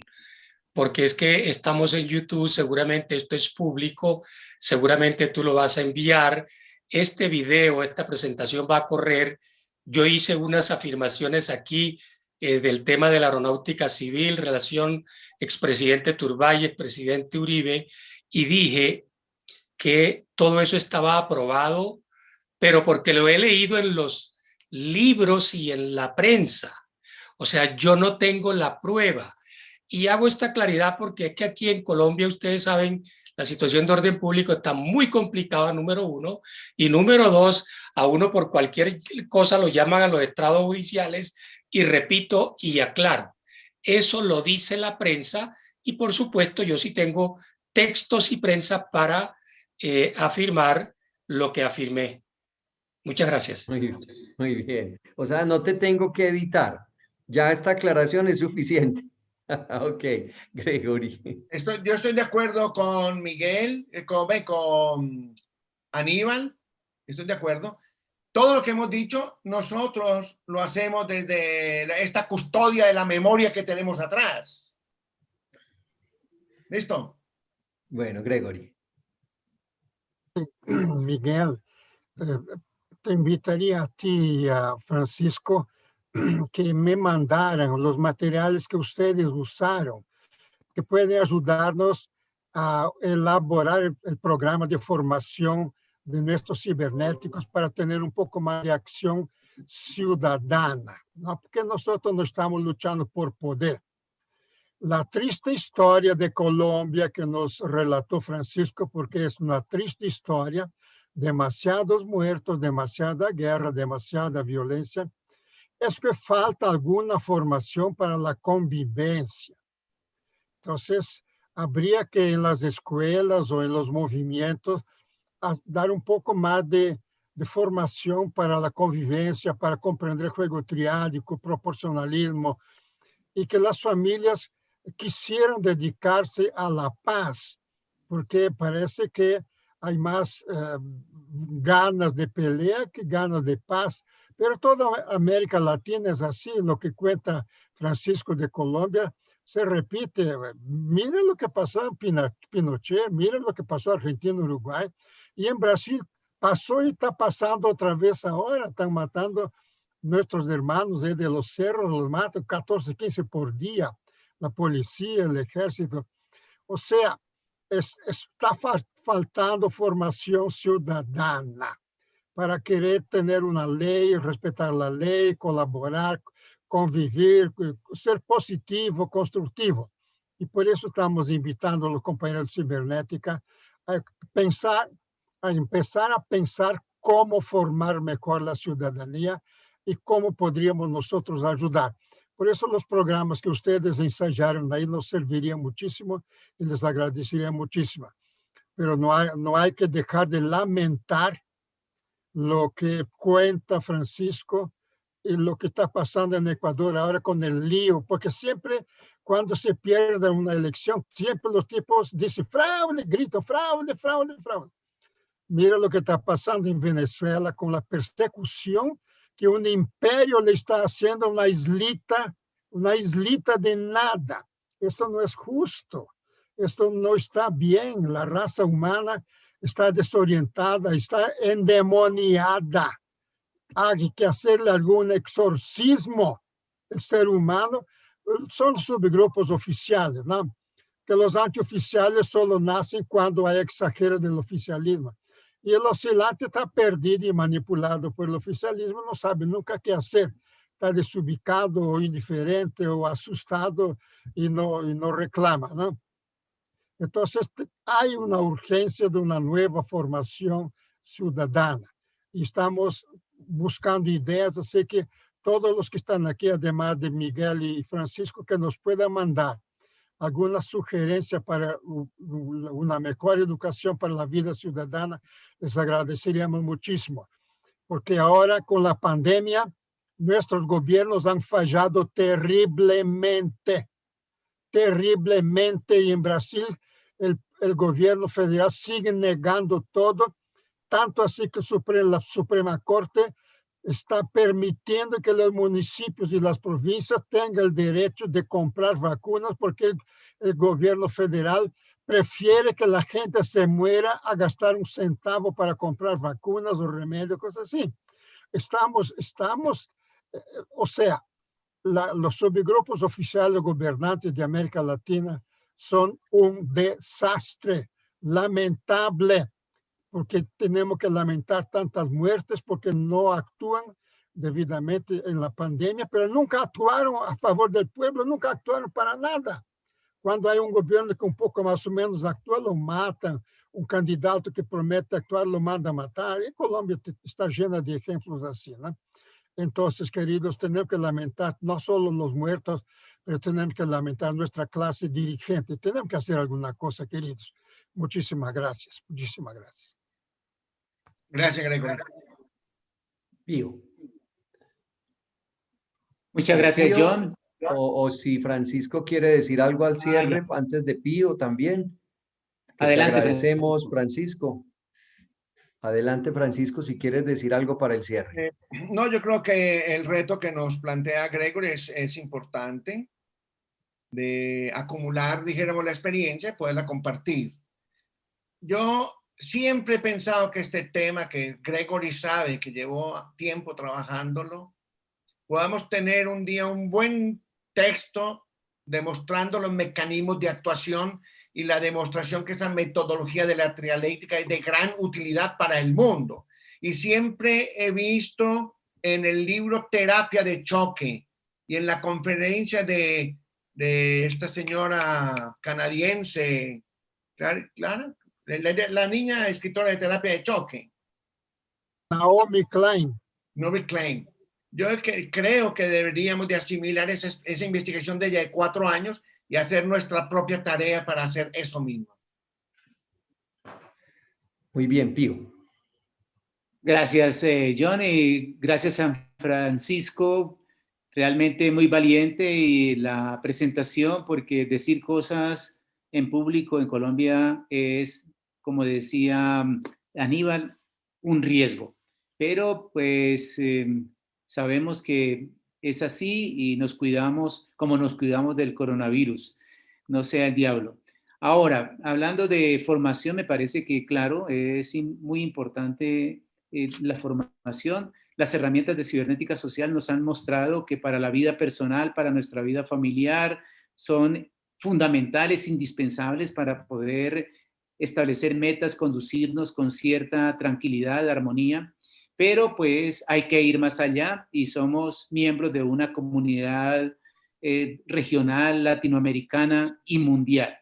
porque es que estamos en YouTube, seguramente esto es público, seguramente tú lo vas a enviar. Este video, esta presentación va a correr. Yo hice unas afirmaciones aquí del tema de la aeronáutica civil, relación expresidente Turbay, expresidente Uribe, y dije que todo eso estaba aprobado, pero porque lo he leído en los libros y en la prensa. O sea, yo no tengo la prueba. Y hago esta claridad porque es que aquí en Colombia, ustedes saben, la situación de orden público está muy complicada, número 1. Y número 2, a uno por cualquier cosa lo llaman a los estrados judiciales. Y repito y aclaro, eso lo dice la prensa y por supuesto yo sí tengo textos y prensa para afirmar lo que afirmé. Muchas gracias. Muy bien. O sea, no te tengo que editar. Ya esta aclaración es suficiente. Ok, Gregory. Yo estoy de acuerdo con Miguel, con Aníbal, estoy de acuerdo. Todo lo que hemos dicho, nosotros lo hacemos desde esta custodia de la memoria que tenemos atrás. ¿Listo? Bueno, Gregory. Miguel, te invitaría a ti y a Francisco que me mandaran los materiales que ustedes usaron, que pueden ayudarnos a elaborar el programa de formación de nuestros cibernéticos para tener un poco más de acción ciudadana, ¿no? Porque nosotros no estamos luchando por poder. La triste historia de Colombia que nos relató Francisco, porque es una triste historia, demasiados muertos, demasiada guerra, demasiada violencia, es que falta alguna formación para la convivencia. Entonces, habría que en las escuelas o en los movimientos dar un poco más de formación para la convivencia, para comprender el juego triádico, proporcionalismo, y que las familias quisieran dedicarse a la paz, porque parece que hay más ganas de pelea que ganas de paz. Pero toda América Latina es así, lo que cuenta Francisco de Colombia se repite. Miren lo que pasó en Pinochet, miren lo que pasó en Argentina, Uruguay, y en Brasil pasó y está pasando otra vez ahora, están matando nuestros hermanos de los cerros, los matan 14, 15 por día, la policía, el ejército. O sea, está faltando formación ciudadana para querer tener una ley, respetar la ley, colaborar, convivir, ser positivo, constructivo. Y por eso estamos invitando a los compañeros de cibernética a empezar a pensar cómo formar mejor la ciudadanía y cómo podríamos nosotros ayudar. Por eso los programas que ustedes ensayaron ahí nos servirían muchísimo y les agradecería muchísimo. Pero no hay que dejar de lamentar lo que cuenta Francisco y lo que está pasando en Ecuador ahora con el lío, porque siempre cuando se pierde una elección, siempre los tipos dicen fraude, gritan fraude, fraude, fraude. Mira lo que está pasando en Venezuela con la persecución que un imperio le está haciendo a una islita de nada. Esto no es justo. Esto no está bien. La raza humana está desorientada, está endemoniada. Hay que hacerle algún exorcismo. El ser humano son subgrupos oficiales, ¿no? Que los antioficiales solo nacen cuando hay exagero del oficialismo. Y el oscilante está perdido y manipulado por el oficialismo, no sabe nunca qué hacer. Está desubicado o indiferente o asustado y no reclama, ¿no? Entonces, hay una urgencia de una nueva formación ciudadana. Y estamos buscando ideas, así que todos los que están aquí, además de Miguel y Francisco, que nos puedan mandar alguna sugerencia para una mejor educación para la vida ciudadana, les agradeceríamos muchísimo. Porque ahora con la pandemia, nuestros gobiernos han fallado terriblemente, terriblemente. Y en Brasil, el gobierno federal sigue negando todo, tanto así que la Suprema Corte está permitiendo que los municipios y las provincias tengan el derecho de comprar vacunas porque el gobierno federal prefiere que la gente se muera a gastar un centavo para comprar vacunas o remedios, cosas así. O sea, los subgrupos oficiales gobernantes de América Latina son un desastre lamentable, porque tenemos que lamentar tantas muertes porque no actúan debidamente en la pandemia, pero nunca actuaron a favor del pueblo, nunca actuaron para nada. Cuando hay un gobierno que un poco más o menos actúa, lo matan. Un candidato que promete actuar, lo manda a matar. Y Colombia está llena de ejemplos así, ¿no? Entonces, queridos, tenemos que lamentar no solo los muertos, pero tenemos que lamentar nuestra clase dirigente. Tenemos que hacer alguna cosa, queridos. Muchísimas gracias. Muchísimas gracias. Gracias, Gregory. Pío. Muchas gracias, Pío, John. o si Francisco quiere decir algo al cierre antes de Pío también. Adelante, te agradecemos, Francisco. Adelante, Francisco, si quieres decir algo para el cierre. No, yo creo que el reto que nos plantea Gregory es importante, de acumular, dijéramos, la experiencia y poderla compartir. Yo siempre he pensado que este tema que Gregory sabe, que llevó tiempo trabajándolo, podamos tener un día un buen texto demostrando los mecanismos de actuación y la demostración que esa metodología de la trialéctica es de gran utilidad para el mundo. Y siempre he visto en el libro Terapia de Choque y en la conferencia de esta señora canadiense, Clara, la niña escritora de Terapia de Choque. Naomi Klein. Naomi Klein. Yo creo que deberíamos de asimilar esa investigación de ella de 4 años y hacer nuestra propia tarea para hacer eso mismo. Muy bien, Pío. Gracias, John, y gracias a Francisco. Realmente muy valiente y la presentación, porque decir cosas en público en Colombia es, como decía Aníbal, un riesgo. Pero pues sabemos que es así y nos cuidamos como nos cuidamos del coronavirus, no sea el diablo. Ahora, hablando de formación, me parece que, claro, es muy importante la formación. Las herramientas de cibernética social nos han mostrado que para la vida personal, para nuestra vida familiar, son fundamentales, indispensables para poder establecer metas, conducirnos con cierta tranquilidad, armonía. Pero pues hay que ir más allá y somos miembros de una comunidad regional, latinoamericana y mundial.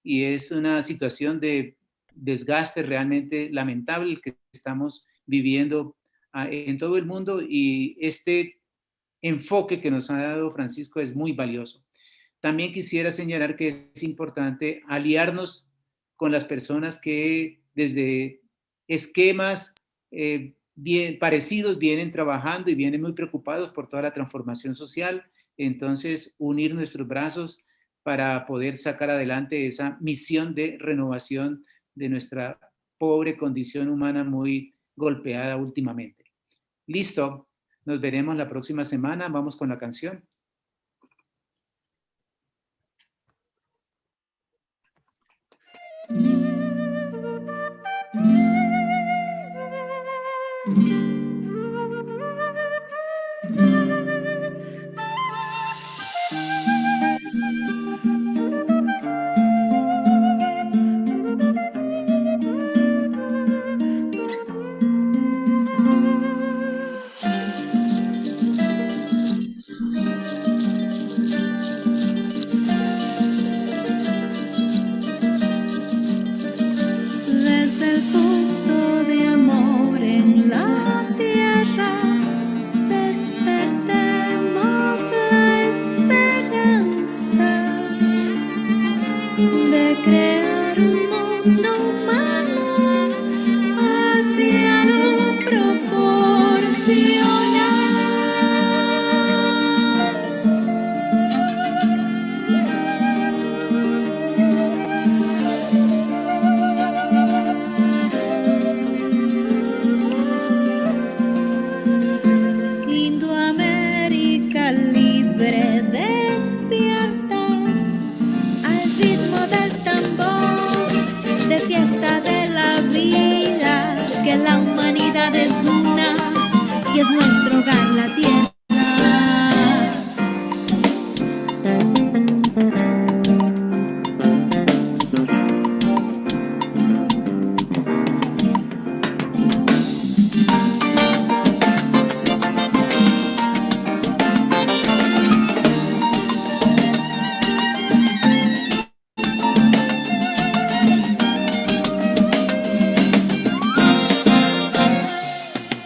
Y es una situación de desgaste realmente lamentable que estamos viviendo en todo el mundo, y este enfoque que nos ha dado Francisco es muy valioso. También quisiera señalar que es importante aliarnos con las personas que desde esquemas bien parecidos vienen trabajando y vienen muy preocupados por toda la transformación social. Entonces, unir nuestros brazos para poder sacar adelante esa misión de renovación de nuestra pobre condición humana muy golpeada últimamente. Listo, nos veremos la próxima semana. Vamos con la canción. Desde el punto de amor en la tierra, despertemos la esperanza de crear un mundo humano hacia lo proporcional. Indoamérica libre despierta al ritmo del tambor de fiesta de la vida, que la humanidad es una y es nuestro hogar la tierra.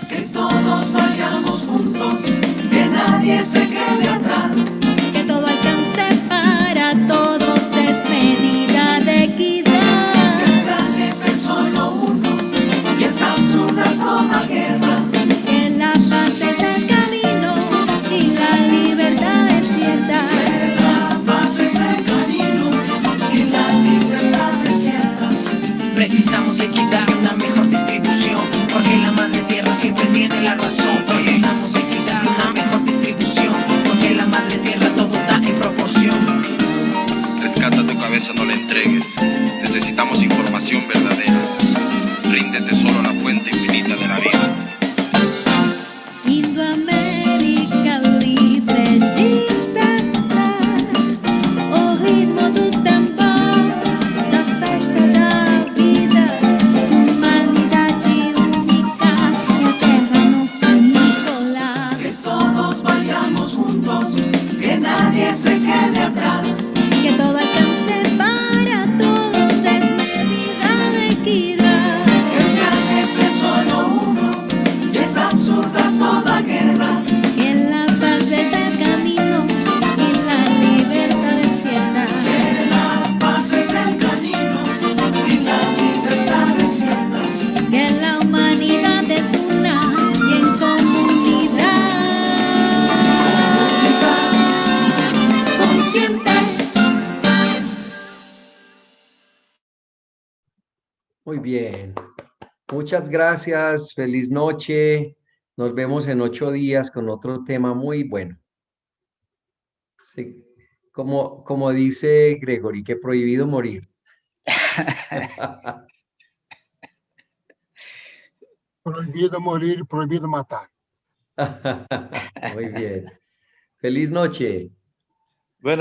Que todos vayamos juntos, que nadie se quede atrás. Que todo alcance para todos es medida de equidad. El planeta es solo uno y es absurda toda guerra. Que la paz es el camino y la libertad es cierta. Que la paz es el camino y la libertad es cierta. Precisamos equidad, una mejor distribución, porque la madre tierra siempre tiene la razón. Precisamos equidad, una mejor distribución, porque la madre tierra todo da en proporción. Rescata tu cabeza, no la entregues. Necesitamos información verdadera. Ríndete solo a la fuente infinita de la vida. Indoamérica libre desperta o ritmo do tambor da festa da vida, humanidade única e a terra nossa Nicolás. Que todos vayamos juntos, que nadie se quede atrás. Que todo alcance para todos es medida de equidad. El planeta es solo uno y es absurda toda guerra. Que la paz es el camino y la libertad es cierta. Que la paz es el camino y la libertad es cierta. Que la humanidad es una y en comunidad consciente. Muy bien. Muchas gracias. Feliz noche. Nos vemos en 8 días con otro tema muy bueno. Sí. Como dice Gregory, que prohibido morir. Proibido morir, proibido matar. Muy bien. Feliz noche.